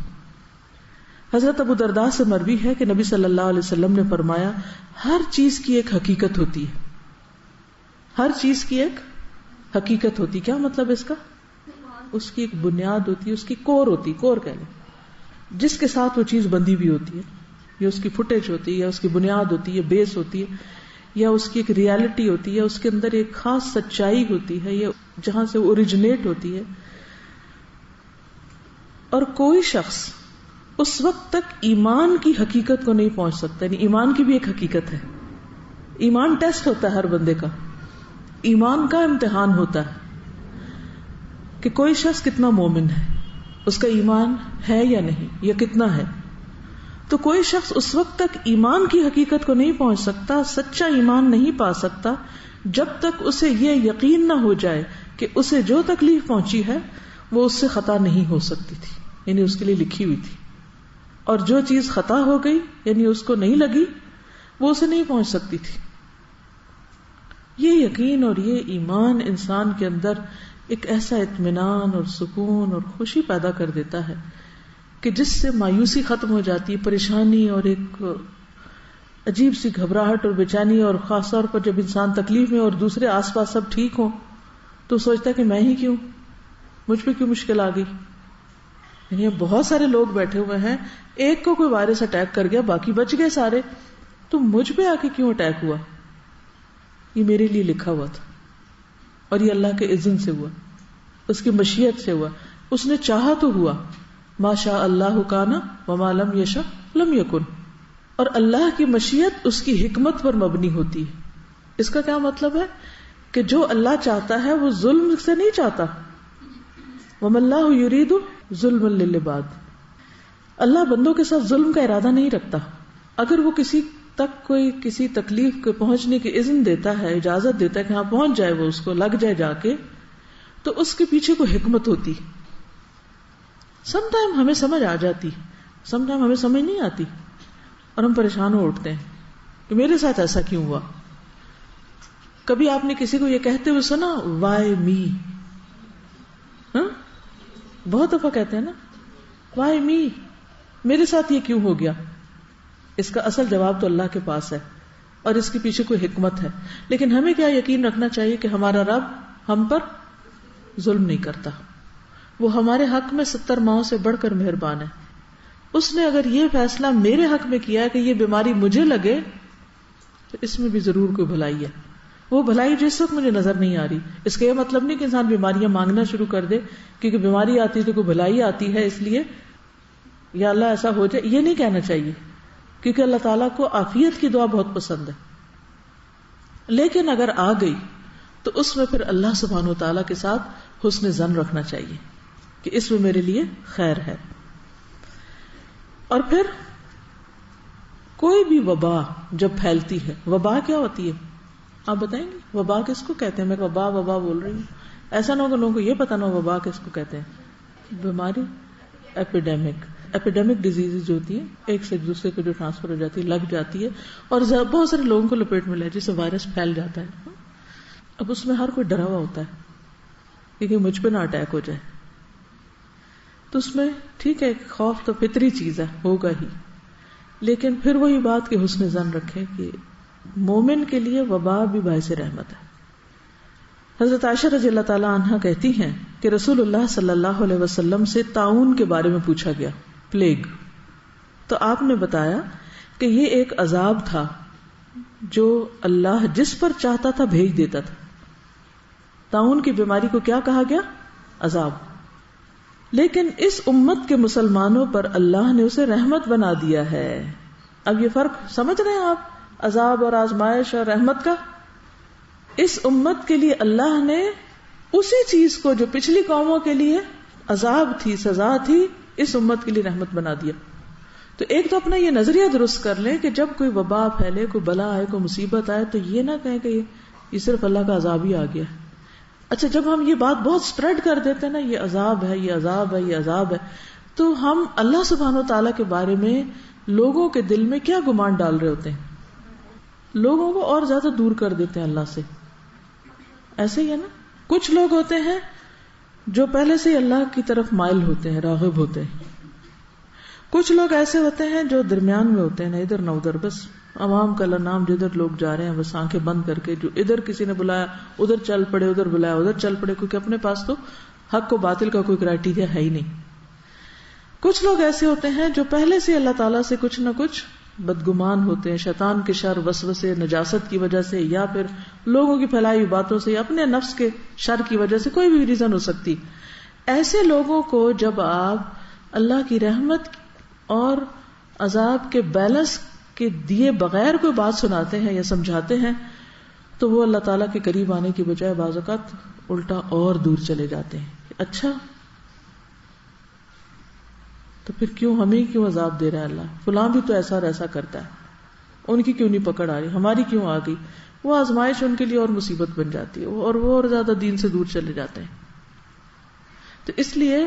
حضرت ابو درداء سے مروی ہے کہ نبی صلی اللہ علیہ وسلم نے فرمایا, ہر چیز کی ایک حقیقت ہوتی ہے. ہر چیز کی ایک حقیقت ہوتی. کیا مطلب اس کا؟ اس کی ایک بنیاد ہوتی ہے, اس کی کور ہوتی, کور کہہ لیں, جس کے ساتھ وہ چیز بندھی بھی ہوتی ہے, یا اس کی فوٹیج ہوتی ہے, یا اس کی بنیاد ہوتی ہے, بیس ہوتی ہے, یا اس کی ایک ریالٹی ہوتی ہے, اس کے اندر ایک خاص سچائی ہوتی ہے, یا جہاں سے وہ اوریجنیٹ ہوتی ہے. اور کوئی شخص اس وقت تک ایمان کی حقیقت کو نہیں پہنچ سکتا. یعنی ایمان کی بھی ایک حقیقت ہے. ایمان ٹیسٹ ہوتا ہے ہر بندے کا, ایمان کا امتحان ہوتا ہے کہ کوئی شخص کتنا مومن ہے, اس کا ایمان ہے یا نہیں, یا کتنا ہے. تو کوئی شخص اس وقت تک ایمان کی حقیقت کو نہیں پہنچ سکتا, سچا ایمان نہیں پا سکتا, جب تک اسے یہ یقین نہ ہو جائے کہ اسے جو تکلیف پہنچی ہے وہ اس سے خطا نہیں ہو سکتی تھی, یعنی اس کے لیے لکھی ہوئی تھی, اور جو چیز خطا ہو گئی یعنی اس کو نہیں لگی وہ اسے نہیں پہنچ سکتی تھی. یہ یقین اور یہ ایمان انسان کے اندر ایک ایسا اطمینان اور سکون اور خوشی پیدا کر دیتا ہے کہ جس سے مایوسی ختم ہو جاتی ہے, پریشانی اور ایک عجیب سی گھبراہٹ اور بے چینی, اور خاص طور پر جب انسان تکلیف میں اور دوسرے آس پاس سب ٹھیک ہوں تو سوچتا ہے کہ میں ہی کیوں, مجھ پہ کیوں مشکل آ گئی. یعنی بہت سارے لوگ بیٹھے ہوئے ہیں, ایک کو کوئی وائرس اٹیک کر گیا, باقی بچ گئے سارے, تو مجھ پہ آ کے کیوں اٹیک ہوا؟ یہ میرے لیے لکھا ہوا تھا, اور یہ اللہ کے اذن سے ہوا, اس کی مشیت سے ہوا, اس نے چاہا تو ہوا. ما شاء اللہ کان وما لم یشاء لم یکن. اور اللہ کی مشیت اس کی حکمت پر مبنی ہوتی ہے. اس کا کیا مطلب ہے کہ جو اللہ چاہتا ہے وہ ظلم سے نہیں چاہتا. وما اللہ یرید ظلما للعباد. اللہ بندوں کے ساتھ ظلم کا ارادہ نہیں رکھتا. اگر وہ کسی تک کوئی کسی تکلیف کے پہنچنے کی اذن دیتا ہے, اجازت دیتا ہے کہ ہاں پہنچ جائے, وہ اس کو لگ جائے جا کے, تو اس کے پیچھے کوئی حکمت ہوتی. سم ٹائم ہمیں سمجھ آ جاتی, سم ٹائم ہمیں سمجھ نہیں آتی, اور ہم پریشان ہو اٹھتے ہیں کہ میرے ساتھ ایسا کیوں ہوا. کبھی آپ نے کسی کو یہ کہتے ہوئے سنا, وائی می؟ بہت دفعہ کہتے ہیں نا, وائی می, میرے ساتھ یہ کیوں ہو گیا. اس کا اصل جواب تو اللہ کے پاس ہے, اور اس کے پیچھے کوئی حکمت ہے. لیکن ہمیں کیا یقین رکھنا چاہیے کہ ہمارا رب ہم پر ظلم نہیں کرتا. وہ ہمارے حق میں 70 ماؤں سے بڑھ کر مہربان ہے. اس نے اگر یہ فیصلہ میرے حق میں کیا کہ یہ بیماری مجھے لگے, تو اس میں بھی ضرور کوئی بھلائی ہے. وہ بھلائی جس وقت مجھے نظر نہیں آ رہی. اس کا یہ مطلب نہیں کہ انسان بیماریاں مانگنا شروع کر دے کیونکہ بیماری آتی ہے تو کوئی بھلائی آتی ہے اس لیے یا اللہ ایسا ہو جائے, یہ نہیں کہنا چاہیے, کیونکہ اللہ تعالیٰ کو عافیت کی دعا بہت پسند ہے. لیکن اگر آ گئی تو اس میں پھر اللہ سبحانہ و تعالیٰ کے ساتھ حسن ظن رکھنا چاہیے کہ اس میں میرے لیے خیر ہے. اور پھر کوئی بھی وبا جب پھیلتی ہے, وبا کیا ہوتی ہے آپ بتائیں گے؟ وبا کس کو کہتے ہیں؟ میں وبا بول رہی ہوں, ایسا نہ ہو کہ لوگوں کو یہ پتا نہ ہو وبا کس کو کہتے ہیں. بیماری, ایپیڈیمک ڈیزیز جو ہوتی ہے, ایک سے دوسرے کو جو ٹرانسفر ہو جاتی ہے, لگ جاتی ہے, اور بہت سارے لوگوں کو لپیٹ میں لے جسے وائرس پھیل جاتا ہے. اب اس میں ہر کوئی ڈرا ہوا ہوتا ہے کیونکہ مجھ پہ نہ اٹیک ہو جائے, تو اس میں ٹھیک ہے خوف تو فطری چیز ہے, ہوگا ہی, لیکن پھر وہی بات کہ حسن ظن رکھے کہ مومن کے لیے وبا بھی باعث رحمت ہے. حضرت عائشہ رضی اللہ تعالی عنہا کہتی ہیں کہ رسول اللہ صلی اللہ علیہ وسلم سے طاعون کے بارے میں پوچھا گیا, پلیگ, تو آپ نے بتایا کہ یہ ایک عذاب تھا جو اللہ جس پر چاہتا تھا بھیج دیتا تھا. طاعون کی بیماری کو کیا کہا گیا؟ عذاب. لیکن اس امت کے مسلمانوں پر اللہ نے اسے رحمت بنا دیا ہے. اب یہ فرق سمجھ رہے ہیں آپ, عذاب اور آزمائش اور رحمت کا؟ اس امت کے لیے اللہ نے اسی چیز کو جو پچھلی قوموں کے لیے عذاب تھی, سزا تھی, اس امت کے لیے رحمت بنا دیا. تو ایک تو اپنا یہ نظریہ درست کر لیں کہ جب کوئی وبا پھیلے, کوئی بلا آئے, کوئی مصیبت آئے, تو یہ نہ کہیں کہ یہ صرف اللہ کا عذاب ہی آ گیا. اچھا, جب ہم یہ بات بہت اسپریڈ کر دیتے ہیں نا, یہ عذاب ہے, یہ عذاب ہے, یہ عذاب ہے, تو ہم اللہ سبحانہ و تعالیٰ کے بارے میں لوگوں کے دل میں کیا گمان ڈال رہے ہوتے ہیں؟ لوگوں کو اور زیادہ دور کر دیتے ہیں اللہ سے. ایسے ہی ہے نا, کچھ لوگ ہوتے ہیں جو پہلے سے اللہ کی طرف مائل ہوتے ہیں, راغب ہوتے ہیں. کچھ لوگ ایسے ہوتے ہیں جو درمیان میں ہوتے ہیں, نہ ادھر نہ ادھر, بس عوام کا نام جدھر لوگ جا رہے ہیں بس آنکھیں بند کر کے, جو ادھر کسی نے بلایا ادھر چل پڑے, ادھر بلایا ادھر چل پڑے, کیونکہ اپنے پاس تو حق و باطل کا کوئی کرائٹیریا ہے ہی نہیں. کچھ لوگ ایسے ہوتے ہیں جو پہلے سے اللہ تعالیٰ سے کچھ نہ کچھ بدگمان ہوتے ہیں, شیطان کے شر, وسوسے, نجاست کی وجہ سے, یا پھر لوگوں کی پھیلائی ہوئی باتوں سے, یا اپنے نفس کے شر کی وجہ سے, کوئی بھی ریزن ہو سکتی. ایسے لوگوں کو جب آپ اللہ کی رحمت اور عذاب کے بیلنس کے دیے بغیر کوئی بات سناتے ہیں یا سمجھاتے ہیں تو وہ اللہ تعالیٰ کے قریب آنے کی بجائے بعض اوقات الٹا اور دور چلے جاتے ہیں. اچھا تو پھر کیوں ہمیں کیوں عذاب دے رہا ہے اللہ؟ فلاں بھی تو ایسا اور ایسا کرتا ہے, ان کی کیوں نہیں پکڑ آ رہی, ہماری کیوں آ گئی؟ وہ آزمائش ان کے لیے اور مصیبت بن جاتی ہے اور وہ اور زیادہ دین سے دور چلے جاتے ہیں. تو اس لیے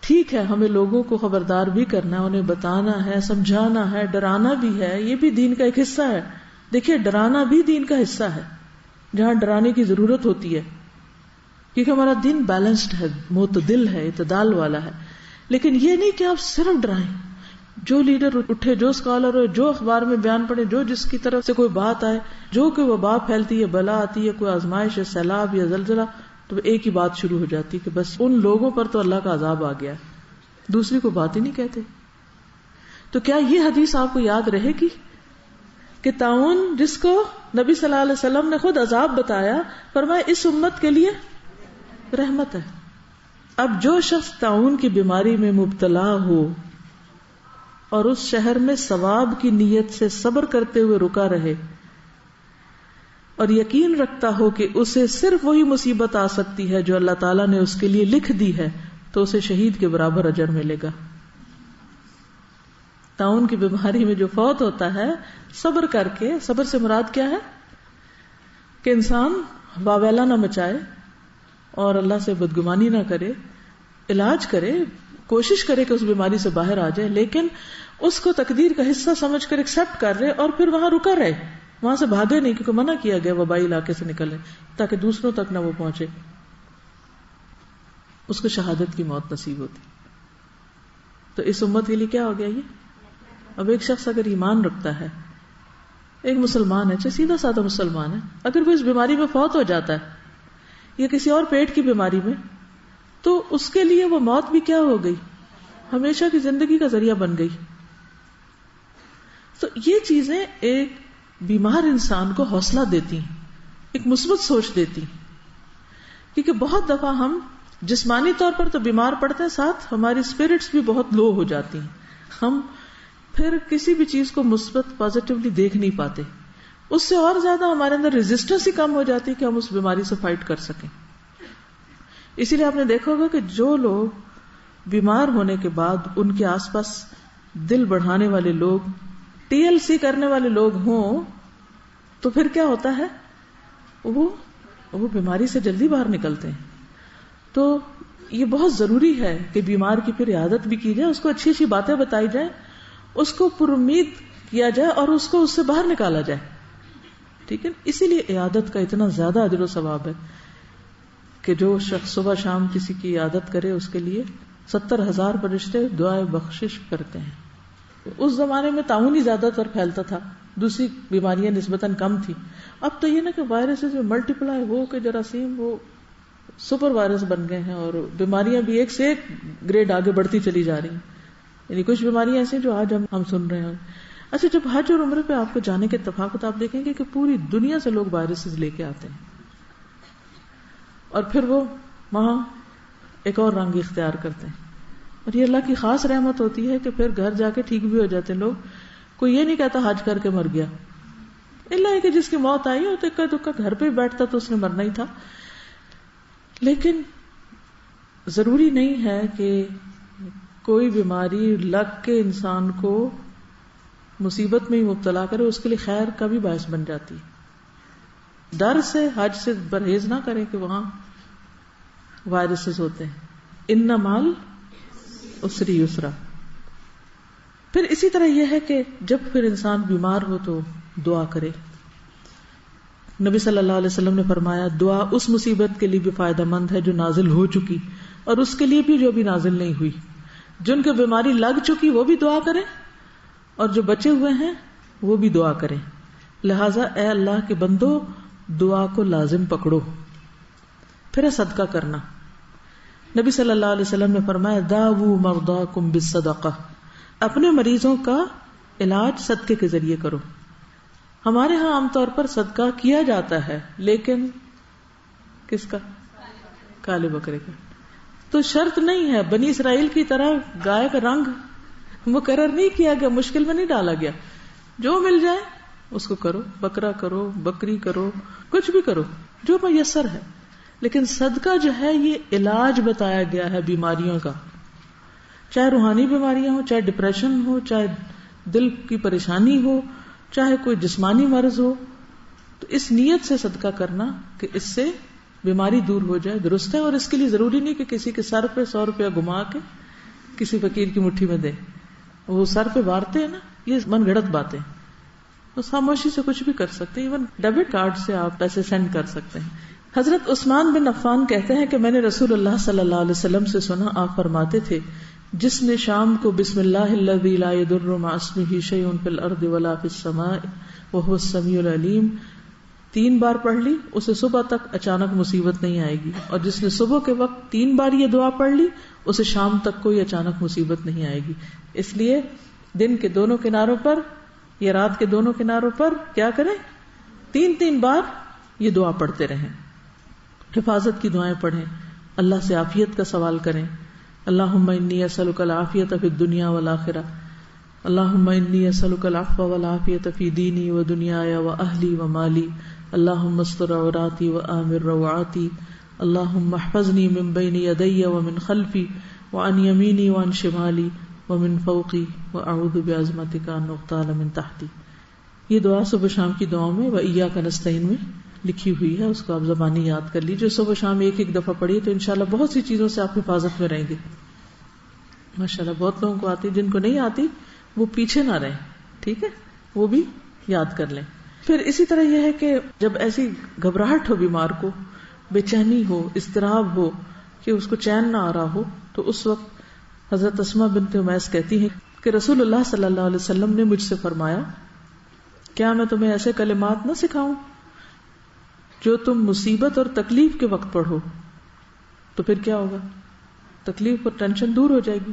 ٹھیک ہے ہمیں لوگوں کو خبردار بھی کرنا ہے, انہیں بتانا ہے, سمجھانا ہے, ڈرانا بھی ہے, یہ بھی دین کا ایک حصہ ہے. دیکھیے ڈرانا بھی دین کا حصہ ہے جہاں ڈرانے کی ضرورت ہوتی ہے, کیونکہ ہمارا دین بیلنسڈ ہے, معتدل ہے, اعتدال والا ہے. لیکن یہ نہیں کہ آپ صرف ڈرائیں. جو لیڈر اٹھے, جو اسکالر ہو, جو اخبار میں بیان پڑے, جو جس کی طرف سے کوئی بات آئے, جو کوئی وبا پھیلتی ہے, بلا آتی ہے, کوئی آزمائش ہے, سیلاب یا زلزلہ, تو ایک ہی بات شروع ہو جاتی ہے کہ بس ان لوگوں پر تو اللہ کا عذاب آ گیا, دوسری کو بات ہی نہیں کہتے. تو کیا یہ حدیث آپ کو یاد رہے گی کہ طاعون جس کو نبی صلی اللہ علیہ وسلم نے خود عذاب بتایا, فرمایا اس امت کے لیے رحمت ہے. اب جو شخص طاعون کی بیماری میں مبتلا ہو اور اس شہر میں ثواب کی نیت سے صبر کرتے ہوئے رکا رہے اور یقین رکھتا ہو کہ اسے صرف وہی مصیبت آ سکتی ہے جو اللہ تعالیٰ نے اس کے لیے لکھ دی ہے, تو اسے شہید کے برابر اجر ملے گا. طاعون کی بیماری میں جو فوت ہوتا ہے صبر کر کے, صبر سے مراد کیا ہے کہ انسان واویلا نہ مچائے اور اللہ سے بدگمانی نہ کرے, علاج کرے, کوشش کرے کہ اس بیماری سے باہر آ جائے, لیکن اس کو تقدیر کا حصہ سمجھ کر ایکسپٹ کر رہے اور پھر وہاں رکا رہے, وہاں سے بھاگے نہیں, کیونکہ منع کیا گیا وبائی علاقے سے نکلے تاکہ دوسروں تک نہ وہ پہنچے. اس کو شہادت کی موت نصیب ہوتی. تو اس امت کے لیے کیا ہو گیا یہ؟ اب ایک شخص اگر ایمان رکھتا ہے, ایک مسلمان ہے, چاہے سیدھا سادہ مسلمان ہے, اگر وہ اس بیماری میں فوت ہو جاتا ہے یا کسی اور پیٹ کی بیماری میں, تو اس کے لیے وہ موت بھی کیا ہو گئی, ہمیشہ کی زندگی کا ذریعہ بن گئی. تو یہ چیزیں ایک بیمار انسان کو حوصلہ دیتی ہیں, ایک مثبت سوچ دیتی, کیونکہ بہت دفعہ ہم جسمانی طور پر تو بیمار پڑتے ہیں, ساتھ ہماری اسپرٹس بھی بہت لو ہو جاتی ہیں, ہم پھر کسی بھی چیز کو مثبت پازیٹیولی دیکھ نہیں پاتے. اس سے اور زیادہ ہمارے اندر ریزسٹنس ہی کم ہو جاتی ہے کہ ہم اس بیماری سے فائٹ کر سکیں. اسی لیے آپ نے دیکھا ہوگا کہ جو لوگ بیمار ہونے کے بعد ان کے آس پاس دل بڑھانے والے لوگ, TLC کرنے والے لوگ ہوں, تو پھر کیا ہوتا ہے, وہ بیماری سے جلدی باہر نکلتے ہیں. تو یہ بہت ضروری ہے کہ بیمار کی پھر عیادت بھی کی جائے, اس کو اچھی اچھی باتیں بتائی جائیں, اس کو پر امید کیا جائے اور اس کو اس سے باہر نکالا جائے. ٹھیک ہے, اسی لیے عیادت کا اتنا زیادہ اجر و ثواب ہے کہ جو شخص صبح شام کسی کی عیادت کرے اس کے لیے 70,000 فرشتے دعائے بخشش کرتے ہیں. اس زمانے میں طاعون ہی زیادہ تر پھیلتا تھا, دوسری بیماریاں نسبتاً کم تھی. اب تو یہ نا کہ وائرسز میں ملٹیپلائی ہو کے جراثیم وہ سپر وائرس بن گئے ہیں اور بیماریاں بھی ایک سے ایک گریڈ آگے بڑھتی چلی جا رہی ہیں. یعنی کچھ بیماریاں ایسی جو آج ہم سن رہے ہیں. اچھا, جب حج اور عمرے پہ آپ کو جانے کے اتفاق آپ دیکھیں گے کہ پوری دنیا سے لوگ وائرسز لے کے آتے ہیں اور پھر وہ وہاں ایک اور رنگ اختیار کرتے ہیں. اور یہ اللہ کی خاص رحمت ہوتی ہے کہ پھر گھر جا کے ٹھیک بھی ہو جاتے ہیں لوگ. کوئی یہ نہیں کہتا حج کر کے مر گیا, اللہ ہے کہ جس کی موت آئی ہو تو اکا دکا گھر پہ بیٹھتا تو اس نے مرنا ہی تھا. لیکن ضروری نہیں ہے کہ کوئی بیماری لگ کے انسان کو مصیبت میں ہی مبتلا کرے, اس کے لیے خیر کا بھی باعث بن جاتی. ڈر سے حج سے پرہیز نہ کریں کہ وہاں وائرسز ہوتے ہیں. ان مال اسری یسرا. پھر اسی طرح یہ ہے کہ جب پھر انسان بیمار ہو تو دعا کرے. نبی صلی اللہ علیہ وسلم نے فرمایا دعا اس مصیبت کے لیے بھی فائدہ مند ہے جو نازل ہو چکی اور اس کے لیے بھی جو بھی نازل نہیں ہوئی. جن کو بیماری لگ چکی وہ بھی دعا کریں اور جو بچے ہوئے ہیں وہ بھی دعا کریں. لہٰذا اے اللہ کے بندو دعا کو لازم پکڑو. پھر ہے صدقہ کرنا. نبی صلی اللہ علیہ وسلم نے فرمایا داووا مرضاکم بالصدقہ, اپنے مریضوں کا علاج صدقے کے ذریعے کرو. ہمارے ہاں عام طور پر صدقہ کیا جاتا ہے, لیکن کس کا؟ کالے بکرے کا. تو شرط نہیں ہے، بنی اسرائیل کی طرح گائے کا رنگ مقرر نہیں کیا گیا، مشکل میں نہیں ڈالا گیا، جو مل جائے اس کو کرو، بکرا کرو، بکری کرو، کچھ بھی کرو جو میسر ہے. لیکن صدقہ جو ہے یہ علاج بتایا گیا ہے بیماریوں کا، چاہے روحانی بیماریاں ہوں، چاہے ڈپریشن ہو، چاہے دل کی پریشانی ہو، چاہے کوئی جسمانی مرض ہو. تو اس نیت سے صدقہ کرنا کہ اس سے بیماری دور ہو جائے درست ہے. اور اس کے لیے ضروری نہیں کہ کسی کے سر پہ 100 روپیہ گھما کے کسی فقیر کی مٹھی میں دے، وہ سر پہ بارتے ہیں نا، یہ من گھڑت باتیں. تو خاموشی سے کچھ بھی کر سکتے ہیں، ایون ڈیبٹ کارڈ سے آپ پیسے سینڈ کر سکتے ہیں. حضرت عثمان بن عفان کہتے ہیں کہ میں نے رسول اللہ صلی اللہ علیہ وسلم سے سنا، آپ فرماتے تھے جس نے شام کو بسم اللہ الذی لا یضر مع اسمہ شیء فی الارض ولا فی السماء وہو السمیع العلیم 3 بار پڑھ لی، اسے صبح تک اچانک مصیبت نہیں آئے گی. اور جس نے صبح کے وقت 3 بار یہ دعا پڑھ لی، اسے شام تک کوئی اچانک مصیبت نہیں آئے گی. اس لیے دن کے دونوں کناروں پر یا رات کے دونوں کناروں پر کیا کریں، 3 بار یہ دعا پڑھتے رہیں. حفاظت کی دعائیں پڑھیں، اللہ سے عافیت کا سوال کریں. اللہم انی اسألک العافیۃ فی الدنیا والآخرہ، اللہم انی اسألک العفو والعافیۃ فی دینی و دنیای و اہلی و مالی، اللہم استر عوراتی و آمن روعاتی، اللہم احفظنی من بین یدی و من خلفی وعن یمینی وعن شمالی ومن فوقی واعوذ بعظمتک ان اغتال من تحتی. یہ دعا صبح شام کی دعاؤں میں وإیاک نستعین میں لکھی ہوئی ہے، اس کو آپ زبانی یاد کر لیجیے. صبح شام ایک دفعہ پڑھیے تو انشاءاللہ بہت سی چیزوں سے آپ حفاظت میں رہیں گے. ماشاءاللہ بہت لوگوں کو آتی، جن کو نہیں آتی وہ پیچھے نہ رہیں، ٹھیک ہے، وہ بھی یاد کر لیں. پھر اسی طرح یہ ہے کہ جب ایسی گھبراہٹ ہو، بیمار کو بے چینی ہو، اضطراب ہو کہ اس کو چین نہ آ رہا ہو، تو اس وقت حضرت اسماء بنت امیس کہتی ہیں کہ رسول اللہ صلی اللہ علیہ وسلم نے مجھ سے فرمایا کیا میں تمہیں ایسے کلمات نہ سکھاؤں جو تم مصیبت اور تکلیف کے وقت پڑھو تو پھر کیا ہوگا، تکلیف اور ٹینشن دور ہو جائے گی.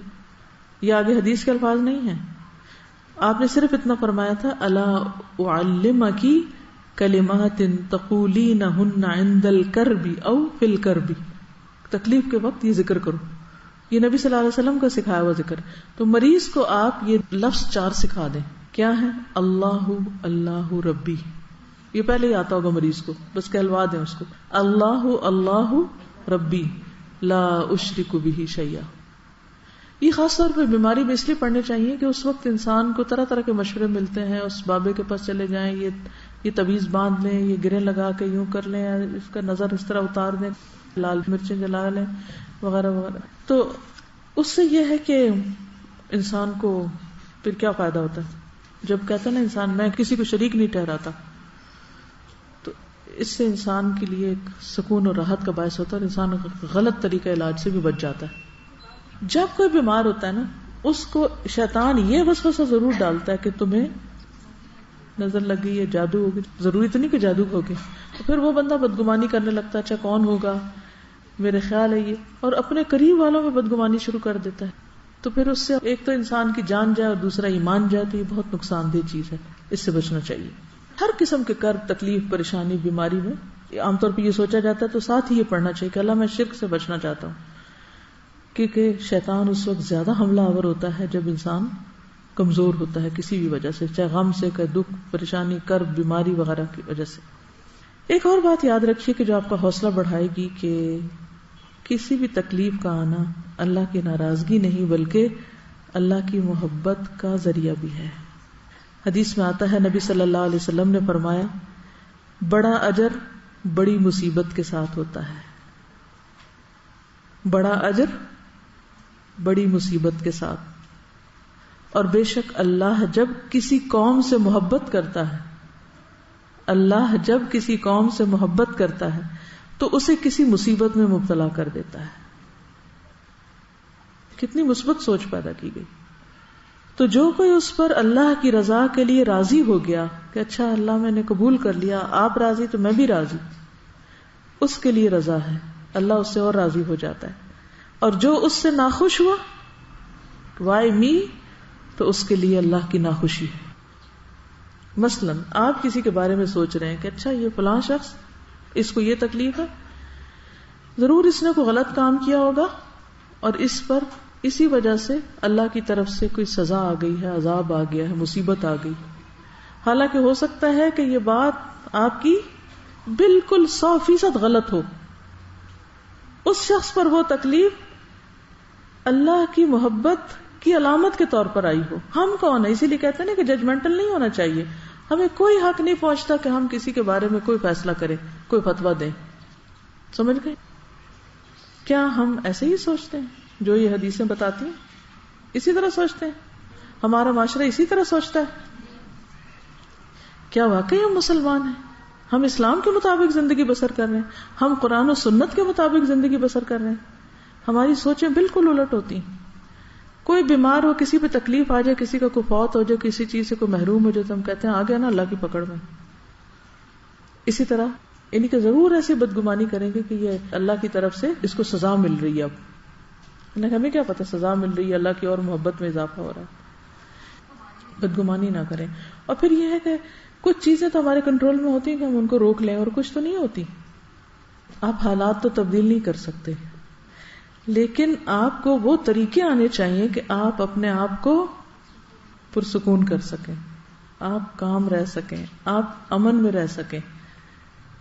یہ آگے حدیث کے الفاظ نہیں ہیں، آپ نے صرف اتنا فرمایا تھا الا اعلمکی کلمات تقولینہن عند الکرب او فی الکرب، تکلیف کے وقت یہ ذکر کرو. یہ نبی صلی اللہ علیہ وسلم کا سکھایا ہوا ذکر. تو مریض کو آپ یہ لفظ 4 سکھا دیں. کیا ہے؟ اللہ اللہ ربی، یہ پہلے ہی آتا ہوگا مریض کو، بس کہلوا دیں اس کو، اللہ اللہ ربی لا اشرک بہ شیئا. یہ خاص طور پہ بیماری میں اس لیے پڑھنے چاہیے کہ اس وقت انسان کو طرح طرح کے مشورے ملتے ہیں. اس بابے کے پاس چلے جائیں، یہ تعویذ باندھ لیں، یہ گرے لگا کے یوں کر لیں، اس کا نظر اس طرح اتار دیں، لال مرچیں جلا لیں وغیرہ وغیرہ. تو اس سے یہ ہے کہ انسان کو پھر کیا فائدہ ہوتا ہے جب کہتا ہے نا انسان میں کسی کو شریک نہیں ٹھہراتا، تو اس سے انسان کے لیے ایک سکون اور راحت کا باعث ہوتا ہے اور انسان غلط طریقہ علاج سے بھی بچ جاتا ہے. جب کوئی بیمار ہوتا ہے نا، اس کو شیطان یہ وسوسہ ضرور ڈالتا ہے کہ تمہیں نظر لگ گئی ہے، جادو ہوگی. ضروری تو نہیں کہ جادو ہوگی، تو پھر وہ بندہ بدگمانی کرنے لگتا ہے، اچھا کون ہوگا، میرے خیال ہے یہ، اور اپنے قریب والوں میں بدگمانی شروع کر دیتا ہے. تو پھر اس سے ایک تو انسان کی جان جائے اور دوسرا ایمان جائے، تو یہ بہت نقصان دہ چیز ہے، اس سے بچنا چاہیے. ہر قسم کے کرب، تکلیف، پریشانی، بیماری میں عام طور پہ یہ سوچا جاتا ہے تو ساتھ ہی یہ پڑھنا چاہیے کہ اللہ میں شرک سے بچنا چاہتا ہوں، کیونکہ شیطان اس وقت زیادہ حملہ آور ہوتا ہے جب انسان کمزور ہوتا ہے کسی بھی وجہ سے، چاہے غم سے، کہ دکھ، پریشانی، کرب، بیماری وغیرہ کی وجہ سے. ایک اور بات یاد رکھیے کہ جو آپ کا حوصلہ بڑھائے گی کہ کسی بھی تکلیف کا آنا اللہ کی ناراضگی نہیں بلکہ اللہ کی محبت کا ذریعہ بھی ہے. حدیث میں آتا ہے نبی صلی اللہ علیہ وسلم نے فرمایا بڑا اجر بڑی مصیبت کے ساتھ ہوتا ہے. بڑا اجر بڑی مصیبت کے ساتھ. اور بے شک اللہ جب کسی قوم سے محبت کرتا ہے، اللہ جب کسی قوم سے محبت کرتا ہے تو اسے کسی مصیبت میں مبتلا کر دیتا ہے. کتنی مثبت سوچ پیدا کی گئی. تو جو کوئی اس پر اللہ کی رضا کے لیے راضی ہو گیا کہ اچھا اللہ میں نے قبول کر لیا، آپ راضی تو میں بھی راضی، اس کے لیے رضا ہے، اللہ اس سے اور راضی ہو جاتا ہے. اور جو اس سے ناخوش ہوا، وائی می، تو اس کے لیے اللہ کی ناخوشی ہے. مثلا آپ کسی کے بارے میں سوچ رہے ہیں کہ اچھا یہ فلاں شخص، اس کو یہ تکلیف ہے، ضرور اس نے کوئی غلط کام کیا ہوگا اور اس پر اسی وجہ سے اللہ کی طرف سے کوئی سزا آ گئی ہے، عذاب آ گیا ہے، مصیبت آ گئی. حالانکہ ہو سکتا ہے کہ یہ بات آپ کی بالکل 100% غلط ہو. اس شخص پر وہ تکلیف اللہ کی محبت کی علامت کے طور پر آئی ہو. ہم کون ہیں؟ اسی لیے کہتے ہیں نا کہ ججمنٹل نہیں ہونا چاہیے. ہمیں کوئی حق نہیں پہنچتا کہ ہم کسی کے بارے میں کوئی فیصلہ کریں، کوئی فتویٰ دیں. سمجھ گئے؟ کیا ہم ایسے ہی سوچتے ہیں جو یہ حدیثیں بتاتی ہیں؟ اسی طرح سوچتے ہیں؟ ہمارا معاشرہ اسی طرح سوچتا ہے؟ کیا واقعی ہم مسلمان ہیں؟ ہم اسلام کے مطابق زندگی بسر کر رہے ہیں؟ ہم قرآن و سنت کے مطابق زندگی بسر کر رہے ہیں؟ ہماری سوچیں بالکل الٹ ہوتی ہیں. کوئی بیمار ہو، کسی پہ تکلیف آ جائے، کسی کا کوئی فوت ہو جائے، کسی چیز سے کوئی محروم ہو جائے تو ہم کہتے ہیں آ گیا نا اللہ کی پکڑ میں. اسی طرح انہیں کہ ضرور ایسی بدگمانی کریں گے کہ یہ اللہ کی طرف سے اس کو سزا مل رہی ہے. اب ہمیں کیا پتا سزا مل رہی ہے، اللہ کی اور محبت میں اضافہ ہو رہا ہے. بدگمانی نہ کریں. اور پھر یہ ہے کہ کچھ چیزیں تو ہمارے کنٹرول میں ہوتی ہیں کہ ہم ان کو روک لیں، اور کچھ تو نہیں ہوتی. آپ حالات تو تبدیل نہیں کر سکتے، لیکن آپ کو وہ طریقے آنے چاہیے کہ آپ اپنے آپ کو پرسکون کر سکیں، آپ کام رہ سکیں، آپ امن میں رہ سکیں.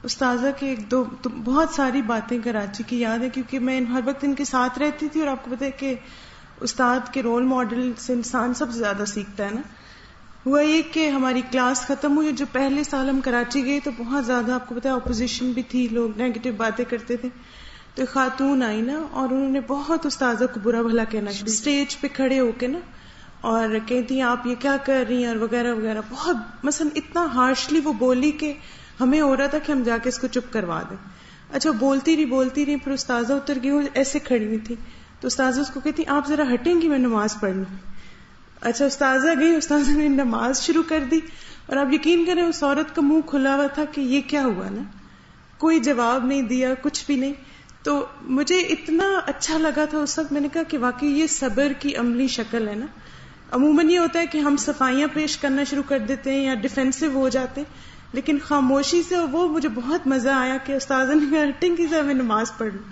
استاذہ کے ایک دو تو بہت ساری باتیں کراچی کی یاد ہے، کیونکہ میں ہر وقت ان کے ساتھ رہتی تھی، اور آپ کو پتہ ہے کہ استاد کے رول ماڈل سے انسان سب سے زیادہ سیکھتا ہے نا. ہوا یہ کہ ہماری کلاس ختم ہوئی، جو پہلے سال ہم کراچی گئے تو بہت زیادہ آپ کو پتہ ہے اپوزیشن بھی تھی، لوگ نیگیٹو باتیں کرتے تھے. تو ایک خاتون آئی نا، اور انہوں نے بہت استاذہ کو برا بھلا کہنا شروع، اسٹیج پہ کھڑے ہو کے نا، اور کہتی ہیں آپ یہ کیا کر رہی ہیں اور وغیرہ وغیرہ. بہت مثلا اتنا ہارشلی وہ بولی کہ ہمیں ہو رہا تھا کہ ہم جا کے اس کو چپ کروا دیں. اچھا بولتی رہی، پھر استاذہ اتر گئی، وہ ایسے کھڑی ہوئی تھی. تو استاذہ اس کو کہتی آپ ذرا ہٹیں گی، میں نماز پڑھ لوں. اچھا استاذہ گئی، استاذہ نے نماز شروع کر دی، اور آپ یقین کریں اس عورت کا منہ کھلا ہوا تھا کہ یہ کیا ہوا نا، کوئی جواب نہیں دیا، کچھ بھی نہیں. تو مجھے اتنا اچھا لگا تھا اس وقت، میں نے کہا کہ واقعی یہ صبر کی عملی شکل ہے نا. عموماً یہ ہوتا ہے کہ ہم صفائیاں پیش کرنا شروع کر دیتے ہیں یا ڈیفینسو ہو جاتے ہیں، لیکن خاموشی سے وہ مجھے بہت مزہ آیا کہ استاذہ نے کہا ہٹیں کی سے میں نماز پڑھ لوں.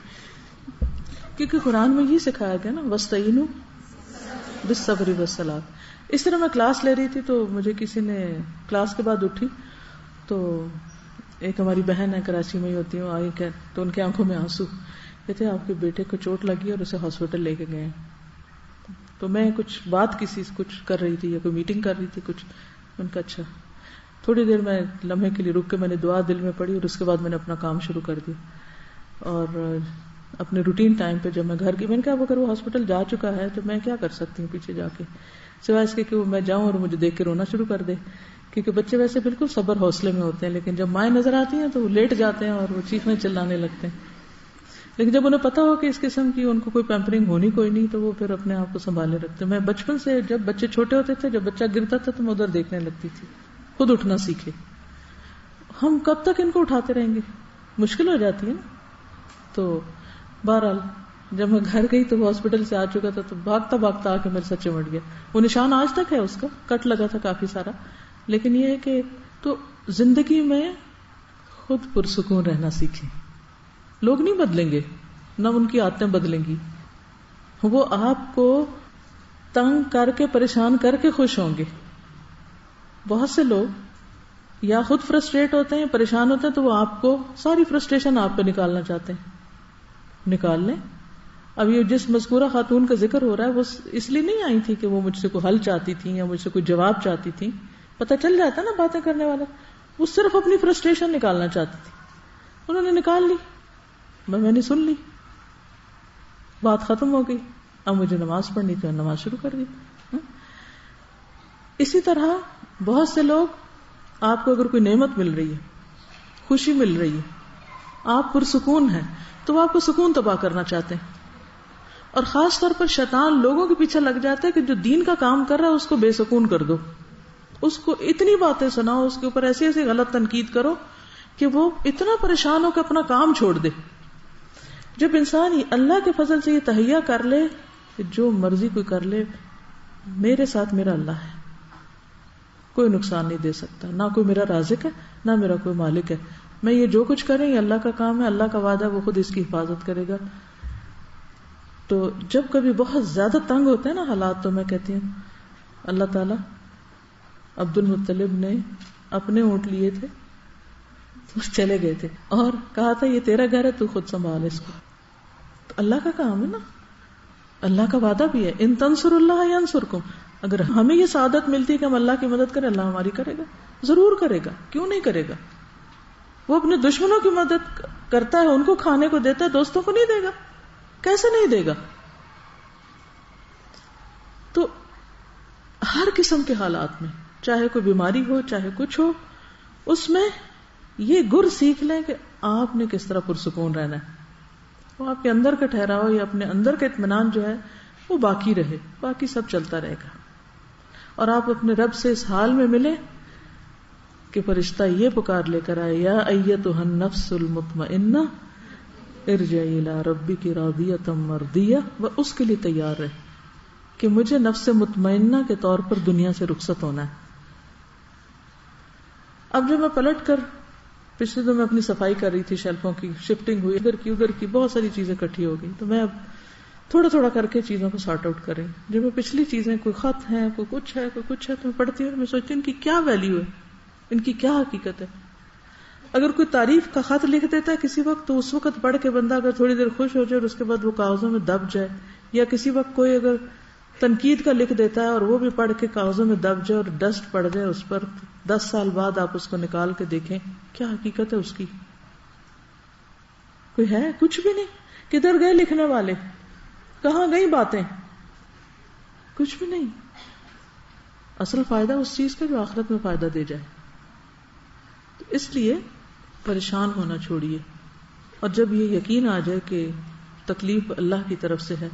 کیونکہ قرآن میں یہ سکھایا گیا نا وَاسْتَعِینُوا بِالصَّبْرِ وَالصَّلَاةِ. اس طرح میں کلاس لے رہی تھی تو مجھے کسی نے کلاس کے بعد اٹھی تو ایک ہماری بہن ہے کراچی میں ہی ہوتی ہے، آئی کہ تو ان کی آنکھوں میں آنسو، کہتے آپ کے بیٹے کو چوٹ لگی اور اسے ہاسپٹل لے کے گئے. تو میں کچھ بات کچھ کر رہی تھی یا کوئی میٹنگ کر رہی تھی کچھ، ان کا اچھا. تھوڑی دیر میں لمحے کے لیے رک کے میں نے دعا دل میں پڑھی، اور اس کے بعد میں نے اپنا کام شروع کر دیا. اور اپنے روٹین ٹائم پہ جب میں گھر کی، میں نے کہا اگر وہ ہاسپٹل جا چکا ہے تو میں کیا کر سکتی ہوں پیچھے جا کے، سوائے اس کے کہ میں جاؤں اور مجھے دیکھ کے رونا شروع کر دے. کیونکہ بچے ویسے بالکل صبر حوصلے میں ہوتے ہیں، لیکن جب مائیں نظر آتی ہیں تو وہ لیٹ جاتے ہیں اور وہ چیخنے چلانے لگتے ہیں. لیکن جب انہیں پتا ہو کہ اس قسم کی ان کو کوئی پیمپرنگ ہونی کوئی نہیں تو وہ پھر اپنے آپ کو سنبھالنے لگتے. میں بچپن سے جب بچے چھوٹے ہوتے تھے، جب بچہ گرتا تھا تو میں ادھر دیکھنے لگتی تھی، خود اٹھنا سیکھے. ہم کب تک ان کو اٹھاتے رہیں گے؟ مشکل ہو جاتی ہے نا. تو بہرحال جب میں گھر گئی تو وہ ہاسپٹل سے آ چکا تھا، تو بھاگتا بھاگتا آ کے میرے سچ چمٹ گیا. وہ نشان آج تک ہے، اس کا کٹ لگا تھا کافی سارا. لیکن یہ ہے کہ تو زندگی میں خود پرسکون رہنا سیکھیں. لوگ نہیں بدلیں گے، نہ ان کی عادتیں بدلیں گی، وہ آپ کو تنگ کر کے پریشان کر کے خوش ہوں گے. بہت سے لوگ یا خود فرسٹریٹ ہوتے ہیں، پریشان ہوتے ہیں، تو وہ آپ کو ساری فرسٹریشن آپ پہ نکالنا چاہتے ہیں. نکال لیں. اب یہ جس مذکورہ خاتون کا ذکر ہو رہا ہے وہ اس لیے نہیں آئی تھی کہ وہ مجھ سے کوئی حل چاہتی تھی یا مجھ سے کوئی جواب چاہتی تھی. پتہ چل جاتا نا باتیں کرنے والا، وہ صرف اپنی فرسٹریشن نکالنا چاہتی تھی. انہوں نے نکال لی، میں نے سن لی، بات ختم ہو گئی. اب مجھے نماز پڑھنی تھی، نماز شروع کر دی. اسی طرح بہت سے لوگ، آپ کو اگر کوئی نعمت مل رہی ہے، خوشی مل رہی ہے، آپ پرسکون ہیں، تو وہ آپ کو سکون تباہ کرنا چاہتے ہیں. اور خاص طور پر شیطان لوگوں کے پیچھے لگ جاتا ہے کہ جو دین کا کام کر رہا ہے اس کو بے سکون کر دو، اس کو اتنی باتیں سناؤ، اس کے اوپر ایسی ایسی غلط تنقید کرو کہ وہ اتنا پریشان ہو کہ اپنا کام چھوڑ دے. جب انسان اللہ کے فضل سے یہ تہیا کر لے کہ جو مرضی کوئی کر لے، میرے ساتھ میرا اللہ ہے، کوئی نقصان نہیں دے سکتا، نہ کوئی میرا رازق ہے نہ میرا کوئی مالک ہے، میں یہ جو کچھ کریں یہ اللہ کا کام ہے، اللہ کا وعدہ وہ خود اس کی حفاظت کرے گا. تو جب کبھی بہت زیادہ تنگ ہوتے ہیں نا حالات، تو میں کہتی ہوں اللہ تعالیٰ عبد المطلب نے اپنے اونٹ لیے تھے، چلے گئے تھے اور کہا تھا یہ تیرا گھر ہے، تو خود سنبھال اس کو. تو اللہ کا کام ہے نا، اللہ کا وعدہ بھی ہے ان تنصر اللہ ینصرکم. اگر ہمیں یہ سعادت ملتی ہے کہ ہم اللہ کی مدد کریں، اللہ ہماری کرے گا، ضرور کرے گا، کیوں نہیں کرے گا. وہ اپنے دشمنوں کی مدد کرتا ہے، ان کو کھانے کو دیتا ہے، دوستوں کو نہیں دے گا، کیسے نہیں دے گا. تو ہر قسم کے حالات میں، چاہے کوئی بیماری ہو، چاہے کچھ ہو، اس میں یہ گر سیکھ لیں کہ آپ نے کس طرح پرسکون رہنا ہے. وہ آپ کے اندر کا ٹھہراؤ یا اپنے اندر کا اطمینان جو ہے وہ باقی رہے، باقی سب چلتا رہے گا. اور آپ اپنے رب سے اس حال میں ملیں کہ فرشتہ یہ پکار لے کر آئے، یا ایتھا النفس المطمئنہ ارجعی الی ربک راضیۃ مرضیہ، وہ اس کے لیے تیار رہے کہ مجھے نفس مطمئنہ کے طور پر دنیا سے رخصت ہونا ہے. اب جب میں پلٹ کر پچھلے دن میں اپنی صفائی کر رہی تھی، شیلفوں کی شفٹنگ ہوئی، ادھر کی بہت ساری چیزیں اکٹھی ہو گئی، تو میں اب تھوڑا تھوڑا کر کے چیزوں کو سارٹ آؤٹ کریں. جب میں پچھلی چیزیں، کوئی خط ہے، کوئی کچھ ہے تو میں پڑھتی ہوں اور میں سوچتی ہوں ان کی کیا ویلیو ہے، ان کی کیا حقیقت ہے. اگر کوئی تعریف کا خط لکھ دیتا ہے کسی وقت، تو اس وقت پڑھ کے بندہ اگر تھوڑی دیر خوش ہو جائے اور اس کے بعد وہ کاغذوں میں دب جائے، یا کسی وقت کوئی اگر تنقید کا لکھ دیتا ہے اور وہ بھی پڑھ کے کاغذوں میں دب جائے اور ڈسٹ پڑ جائے اس پر، 10 سال بعد آپ اس کو نکال کے دیکھیں کیا حقیقت ہے اس کی. کوئی ہے؟ کچھ بھی نہیں. کدھر گئے لکھنے والے؟ کہاں گئی باتیں؟ کچھ بھی نہیں. اصل فائدہ اس چیز کا جو آخرت میں فائدہ دے جائے. تو اس لیے پریشان ہونا چھوڑیے، اور جب یہ یقین آ جائے کہ تکلیف اللہ کی طرف سے ہے.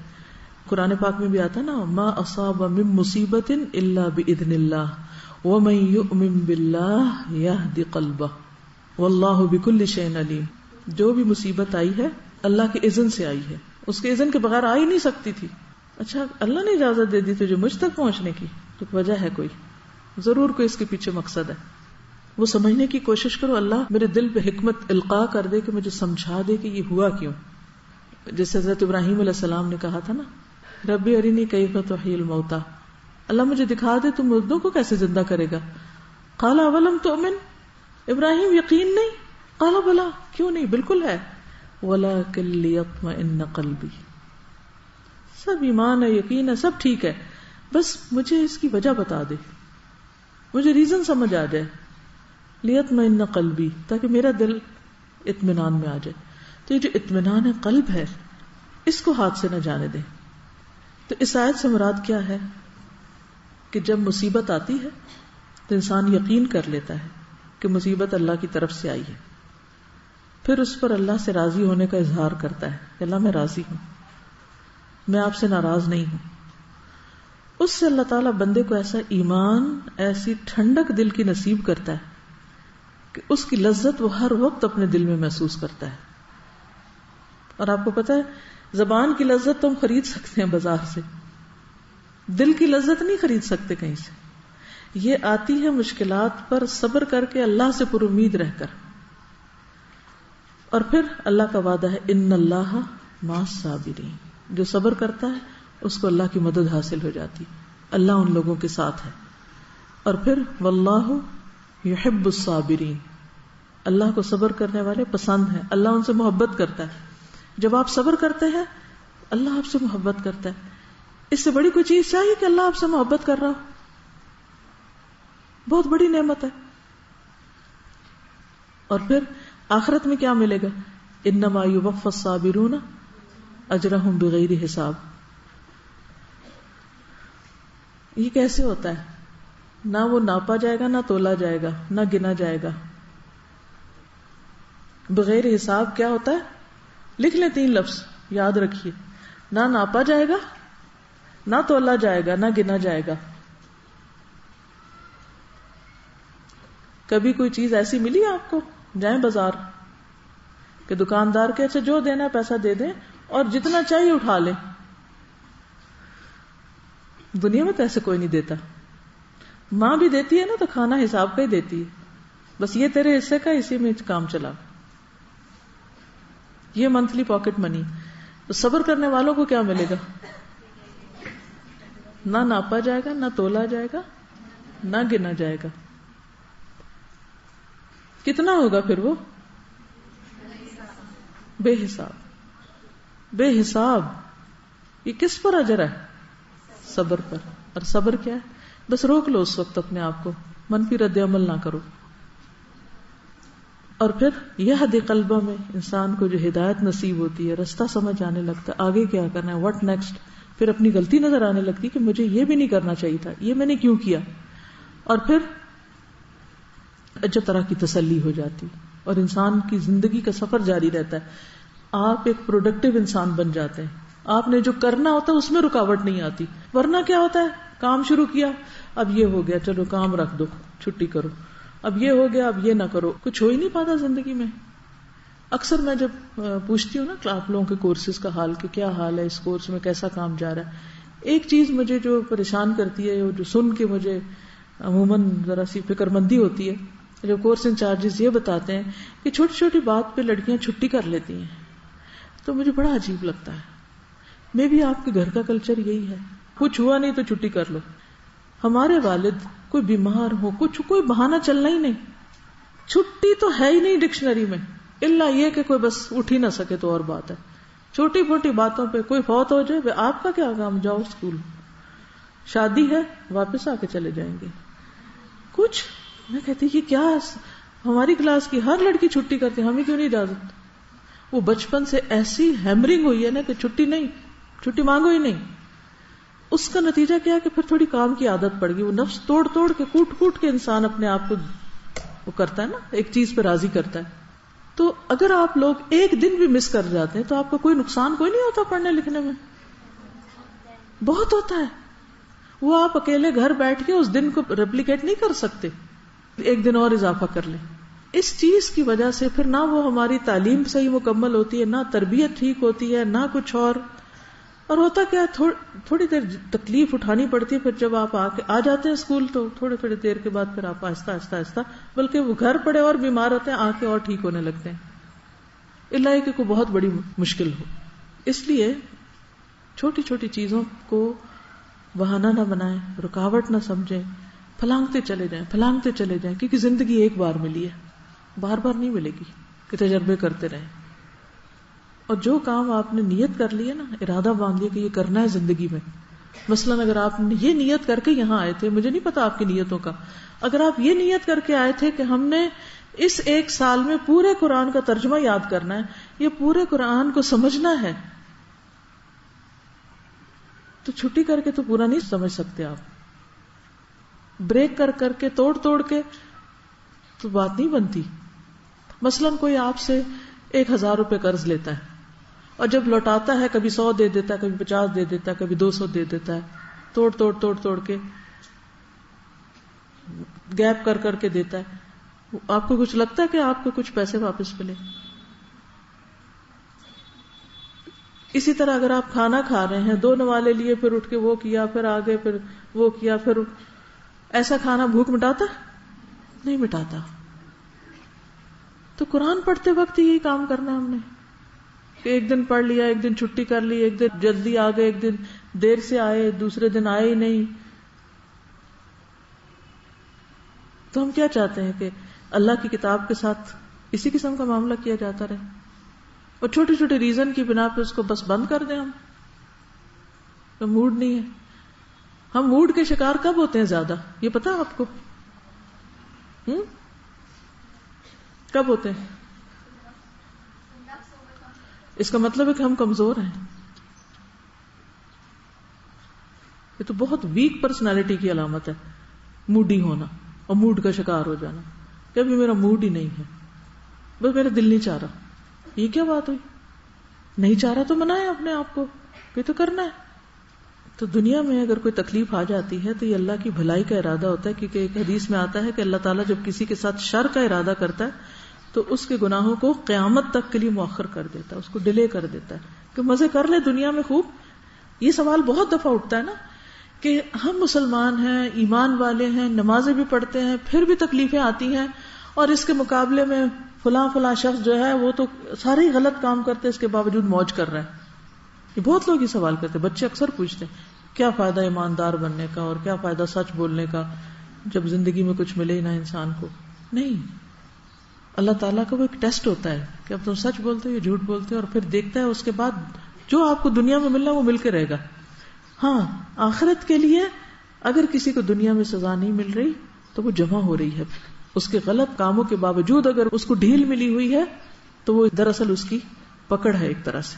قرآن پاک میں بھی آتا نا، ما اصاب من مصیبت الا باذن اللہ ومن یؤمن باللہ یہد قلبہ واللہ بکل شیء علیم. جو بھی مصیبت آئی ہے اللہ کے اذن سے آئی ہے، اس کے اذن کے بغیر آ ہی نہیں سکتی تھی. اچھا اللہ نے اجازت دے دی تجھے مجھ تک پہنچنے کی، تو وجہ ہے کوئی، ضرور کوئی اس کے پیچھے مقصد ہے. وہ سمجھنے کی کوشش کرو، اللہ میرے دل پہ حکمت القاء کر دے کہ مجھے سمجھا دے کہ یہ ہوا کیوں. جیسے حضرت ابراہیم علیہ السلام نے کہا تھا نا، ربی ارینی کیف تحیی الموتى، اللہ مجھے دکھا دے تو مردوں کو کیسے زندہ کرے گا. قال اولم تؤمن، ابراہیم یقین نہیں؟ قال بلا، کیوں نہیں، بالکل ہے. ولکن لیطمئن قلبی، سب ایمان ہے، یقین ہے، سب ٹھیک ہے، بس مجھے اس کی وجہ بتا دے، مجھے ریزن سمجھ آ جائے. لیطمئن قلبی، تاکہ میرا دل اطمینان میں آ جائے. تو یہ جو اطمینان ہے قلب ہے، اس کو ہاتھ سے نہ جانے دیں. تو اس آیت سے مراد کیا ہے کہ جب مصیبت آتی ہے تو انسان یقین کر لیتا ہے کہ مصیبت اللہ کی طرف سے آئی ہے، پھر اس پر اللہ سے راضی ہونے کا اظہار کرتا ہے کہ اللہ میں راضی ہوں، میں آپ سے ناراض نہیں ہوں. اس سے اللہ تعالیٰ بندے کو ایسا ایمان، ایسی ٹھنڈک دل کی نصیب کرتا ہے کہ اس کی لذت وہ ہر وقت اپنے دل میں محسوس کرتا ہے. اور آپ کو پتا ہے زبان کی لذت تو ہم خرید سکتے ہیں بازار سے، دل کی لذت نہیں خرید سکتے کہیں سے. یہ آتی ہے مشکلات پر صبر کر کے، اللہ سے پر امید رہ کر. اور پھر اللہ کا وعدہ ہے ان اللہ مع الصابرین، جو صبر کرتا ہے اس کو اللہ کی مدد حاصل ہو جاتی، اللہ ان لوگوں کے ساتھ ہے. اور پھر واللہ یحب الصابرین، اللہ کو صبر کرنے والے پسند ہیں، اللہ ان سے محبت کرتا ہے. جب آپ صبر کرتے ہیں اللہ آپ سے محبت کرتا ہے. اس سے بڑی کوئی چیز چاہیے کہ اللہ آپ سے محبت کر رہا ہو؟ بہت بڑی نعمت ہے. اور پھر آخرت میں کیا ملے گا؟ انما یوفی الصابرون اجرہم بغیر حساب. یہ کیسے ہوتا ہے؟ نہ وہ ناپا جائے گا، نہ تولا جائے گا، نہ گنا جائے گا. بغیر حساب کیا ہوتا ہے؟ لکھ لیں 3 لفظ یاد رکھیے، نہ ناپا جائے گا، نہ تولا جائے گا، نہ گنا جائے گا. کبھی کوئی چیز ایسی ملی آپ کو، جائیں بازار کہ دکاندار کے اچھا جو دینا پیسہ دے دیں اور جتنا چاہیے اٹھا لیں؟ دنیا میں تو ایسے کوئی نہیں دیتا. ماں بھی دیتی ہے نا تو کھانا حساب کا ہی دیتی ہے، بس یہ تیرے حصے کا، اسی میں کام چلا. یہ منتھلی پاکٹ منی. تو صبر کرنے والوں کو کیا ملے گا؟ نہ ناپا جائے گا، نہ تولا جائے گا، نہ گنا جائے گا. کتنا ہوگا پھر وہ؟ بے حساب. بے حساب. یہ کس پر اجر ہے؟ صبر پر. اور صبر کیا ہے؟ بس روک لو اس وقت اپنے آپ کو، منفی رد عمل نہ کرو. اور پھر یہدی قلبہ میں انسان کو جو ہدایت نصیب ہوتی ہے، رستہ سمجھ آنے لگتا ہے، آگے کیا کرنا ہے، واٹ نیکسٹ. پھر اپنی غلطی نظر آنے لگتی کہ مجھے یہ بھی نہیں کرنا چاہیے تھا، یہ میں نے کیوں کیا. اور پھر اچھا طرح کی تسلی ہو جاتی اور انسان کی زندگی کا سفر جاری رہتا ہے. آپ ایک پروڈکٹیو انسان بن جاتے ہیں. آپ نے جو کرنا ہوتا ہے اس میں رکاوٹ نہیں آتی. ورنہ کیا ہوتا ہے، کام شروع کیا، اب یہ ہو گیا، چلو کام رکھ دو، چھٹی کرو، اب یہ ہو گیا، اب یہ نہ کرو. کچھ ہو ہی نہیں پاتا زندگی میں. اکثر میں جب پوچھتی ہوں نا آپ لوگوں کے کورسز کا حال کہ کیا حال ہے، اس کورس میں کیسا کام جا رہا ہے، ایک چیز مجھے جو پریشان کرتی ہے، جو سن کے مجھے عموماً ذرا سی فکر مندی ہوتی ہے، جو کورس انچارجز یہ بتاتے ہیں کہ چھوٹی چھوٹی بات پہ لڑکیاں چھٹی کر لیتی ہیں. تو مجھے بڑا عجیب لگتا ہے. میں بھی آپ کے گھر کا کلچر یہی ہے، کچھ ہوا نہیں تو چھٹی کر لو. ہمارے والد کوئی بیمار ہو، کوئی بہانہ چلنا ہی نہیں، چھٹی تو ہے ہی نہیں ڈکشنری میں، الا یہ کہ کوئی بس اٹھ ہی نہ سکے تو اور بات ہے. چھوٹی موٹی باتوں پہ کوئی فوت ہو جائے، آپ کا کیا کام، جاؤ اسکول. شادی ہے، واپس آ کے چلے جائیں گے. کچھ میں کہتی یہ کیا، ہماری کلاس کی ہر لڑکی چھٹی کرتی، ہمیں کیوں نہیں اجازت. وہ بچپن سے ایسی ہیمرنگ ہوئی ہے نا کہ چھٹی نہیں، چھٹی مانگو ہی نہیں. اس کا نتیجہ کیا ہے کہ پھر تھوڑی کام کی عادت پڑ گئی. وہ نفس توڑ توڑ کے، کوٹ کوٹ کے انسان اپنے آپ کو وہ کرتا ہے نا، ایک چیز پہ راضی کرتا ہے. تو اگر آپ لوگ ایک دن بھی مس کر جاتے ہیں تو آپ کا کوئی نقصان کوئی نہیں ہوتا پڑھنے لکھنے میں. بہت ہوتا ہے. وہ آپ اکیلے گھر بیٹھ کے اس دن کو ریپلیکیٹ نہیں کر سکتے. ایک دن اور اضافہ کر لیں. اس چیز کی وجہ سے پھر نہ وہ ہماری تعلیم صحیح مکمل ہوتی ہے، نہ تربیت ٹھیک ہوتی ہے، نہ کچھ اور ہوتا کیا تھوڑی دیر تکلیف اٹھانی پڑتی ہے. پھر جب آپ آ جاتے ہیں اسکول تو تھوڑی دیر کے بعد پھر آپ آہستہ آہستہ بلکہ وہ گھر پڑے اور بیمار ہوتے ہیں، آ کے اور ٹھیک ہونے لگتے ہیں. اللہ کہ کوئی بہت بڑی مشکل ہو. اس لیے چھوٹی چھوٹی چیزوں کو بہانہ نہ بنائیں، رکاوٹ نہ سمجھیں، پھلانگتے چلے جائیں کیونکہ زندگی ایک بار ملی ہے، بار بار نہیں ملے گی کہ تجربے کرتے رہیں. اور جو کام آپ نے نیت کر لی ہے نا، ارادہ باندھ لیا کہ یہ کرنا ہے زندگی میں. مثلاً اگر آپ نے یہ نیت کر کے یہاں آئے تھے، مجھے نہیں پتا آپ کی نیتوں کا، اگر آپ یہ نیت کر کے آئے تھے کہ ہم نے اس ایک سال میں پورے قرآن کا ترجمہ یاد کرنا ہے، یہ پورے قرآن کو سمجھنا ہے، تو چھٹی کر کے تو پورا نہیں سمجھ سکتے آپ. بریک کر کے توڑ کے تو بات نہیں بنتی. مثلاً کوئی آپ سے 1000 روپے قرض لیتا ہے اور جب لوٹاتا ہے کبھی 100 دے دیتا ہے، کبھی 50 دے دیتا ہے، کبھی 200 دے دیتا ہے، توڑ کے گیپ کر کے دیتا ہے. آپ کو کچھ لگتا ہے کہ آپ کو کچھ پیسے واپس ملے؟ اسی طرح اگر آپ کھانا کھا رہے ہیں، 2 نوالے لیے، پھر اٹھ کے وہ کیا، پھر آگے، پھر وہ کیا، پھر ایسا کھانا بھوک مٹاتا؟ نہیں مٹاتا. تو قرآن پڑھتے وقت یہی کام کرنا ہے ہم نے کہ ایک دن پڑھ لیا، ایک دن چھٹی کر لی، ایک دن جلدی آ گئے، ایک دن دیر سے آئے، دوسرے دن آئے ہی نہیں. تو ہم کیا چاہتے ہیں کہ اللہ کی کتاب کے ساتھ اسی قسم کا معاملہ کیا جاتا رہے اور چھوٹے چھوٹے ریزن کی بنا پہ اس کو بس بند کر دیں. ہم تو موڈ نہیں ہے. ہم موڈ کے شکار کب ہوتے ہیں زیادہ، یہ پتا آپ کو؟ کب ہوتے ہیں؟ اس کا مطلب ہے کہ ہم کمزور ہیں. یہ تو بہت ویک پرسنالٹی کی علامت ہے، موڈی ہونا اور موڈ کا شکار ہو جانا. کبھی میرا موڈ ہی نہیں ہے، بس میرا دل نہیں چاہ رہا. یہ کیا بات ہوئی؟ نہیں چاہ رہا تو منائے اپنے آپ کو کہ تو کرنا ہے. تو دنیا میں اگر کوئی تکلیف آ جاتی ہے تو یہ اللہ کی بھلائی کا ارادہ ہوتا ہے، کیونکہ ایک حدیث میں آتا ہے کہ اللہ تعالیٰ جب کسی کے ساتھ شر کا ارادہ کرتا ہے تو اس کے گناہوں کو قیامت تک کے لیے مؤخر کر دیتا ہے، اس کو ڈیلے کر دیتا ہے کہ مزے کر لے دنیا میں خوب. یہ سوال بہت دفعہ اٹھتا ہے نا کہ ہم مسلمان ہیں، ایمان والے ہیں، نمازیں بھی پڑھتے ہیں، پھر بھی تکلیفیں آتی ہیں، اور اس کے مقابلے میں فلاں شخص جو ہے وہ تو سارے ہی غلط کام کرتے، اس کے باوجود موج کر رہا ہے. یہ بہت لوگ یہ سوال کرتے ہیں، بچے اکثر پوچھتے ہیں کیا فائدہ ایماندار بننے کا اور کیا فائدہ سچ بولنے کا جب زندگی میں کچھ ملے ہی نہ انسان کو. نہیں، اللہ تعالیٰ کا وہ ایک ٹیسٹ ہوتا ہے کہ اب تم سچ بولتے ہو یا جھوٹ بولتے ہو، اور پھر دیکھتا ہے اس کے بعد جو آپ کو دنیا میں ملنا وہ مل کے رہے گا. ہاں، آخرت کے لیے اگر کسی کو دنیا میں سزا نہیں مل رہی تو وہ جمع ہو رہی ہے. اس کے غلط کاموں کے باوجود اگر اس کو ڈھیل ملی ہوئی ہے تو وہ دراصل اس کی پکڑ ہے ایک طرح سے.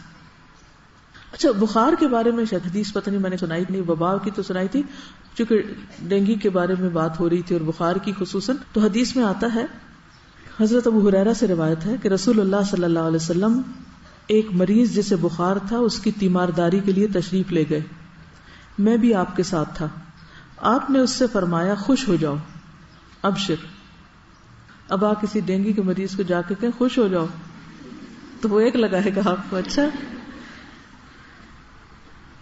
اچھا، بخار کے بارے میں شاید حدیث پتہ نہیں میں نے سنائی نہیں، وبا کی تو سنائی تھی، چونکہ ڈینگی کے بارے میں بات ہو رہی تھی اور بخار کی خصوصاً. تو حدیث میں آتا ہے، حضرت ابو ہریرہ سے روایت ہے کہ رسول اللہ صلی اللہ علیہ وسلم ایک مریض جسے بخار تھا اس کی تیمارداری کے لیے تشریف لے گئے. میں بھی آپ کے ساتھ تھا. آپ نے اس سے فرمایا خوش ہو جاؤ، ابشر. اب آپ کسی ڈینگی کے مریض کو جا کے کہیں خوش ہو جاؤ تو وہ ایک لگائے گا آپ کو، اچھا،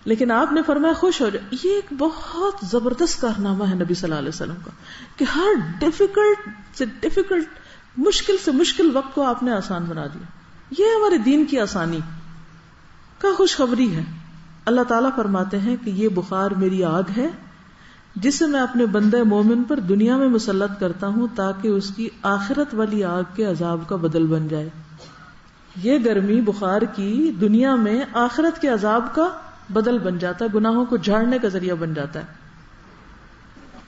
لیکن آپ نے فرمایا خوش ہو جاؤ. یہ ایک بہت زبردست کارنامہ ہے نبی صلی اللہ علیہ وسلم کا کہ ہر ڈیفیکلٹ مشکل سے مشکل وقت کو آپ نے آسان بنا دیا. یہ ہمارے دین کی آسانی کا خوشخبری ہے. اللہ تعالیٰ فرماتے ہیں کہ یہ بخار میری آگ ہے جسے میں اپنے بندے مومن پر دنیا میں مسلط کرتا ہوں تاکہ اس کی آخرت والی آگ کے عذاب کا بدل بن جائے. یہ گرمی بخار کی دنیا میں آخرت کے عذاب کا بدل بن جاتا ہے، گناہوں کو جھاڑنے کا ذریعہ بن جاتا ہے.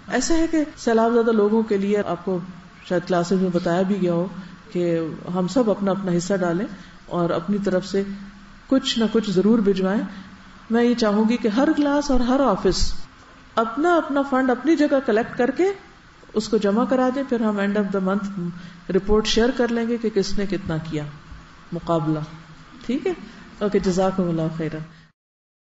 ایسا ہے کہ سیلاب زدہ لوگوں کے لیے آپ کو شاید کلاسز میں بتایا بھی گیا ہو کہ ہم سب اپنا اپنا حصہ ڈالیں اور اپنی طرف سے کچھ نہ کچھ ضرور بھجوائیں. میں یہ چاہوں گی کہ ہر کلاس اور ہر آفس اپنا اپنا فنڈ اپنی جگہ کلیکٹ کر کے اس کو جمع کرا دیں، پھر ہم and of the month report share کر لیں گے کہ کس نے کتنا کیا مقابلہ. ٹھیک ہے؟ اوکے، جزاکم اللہ خیرا.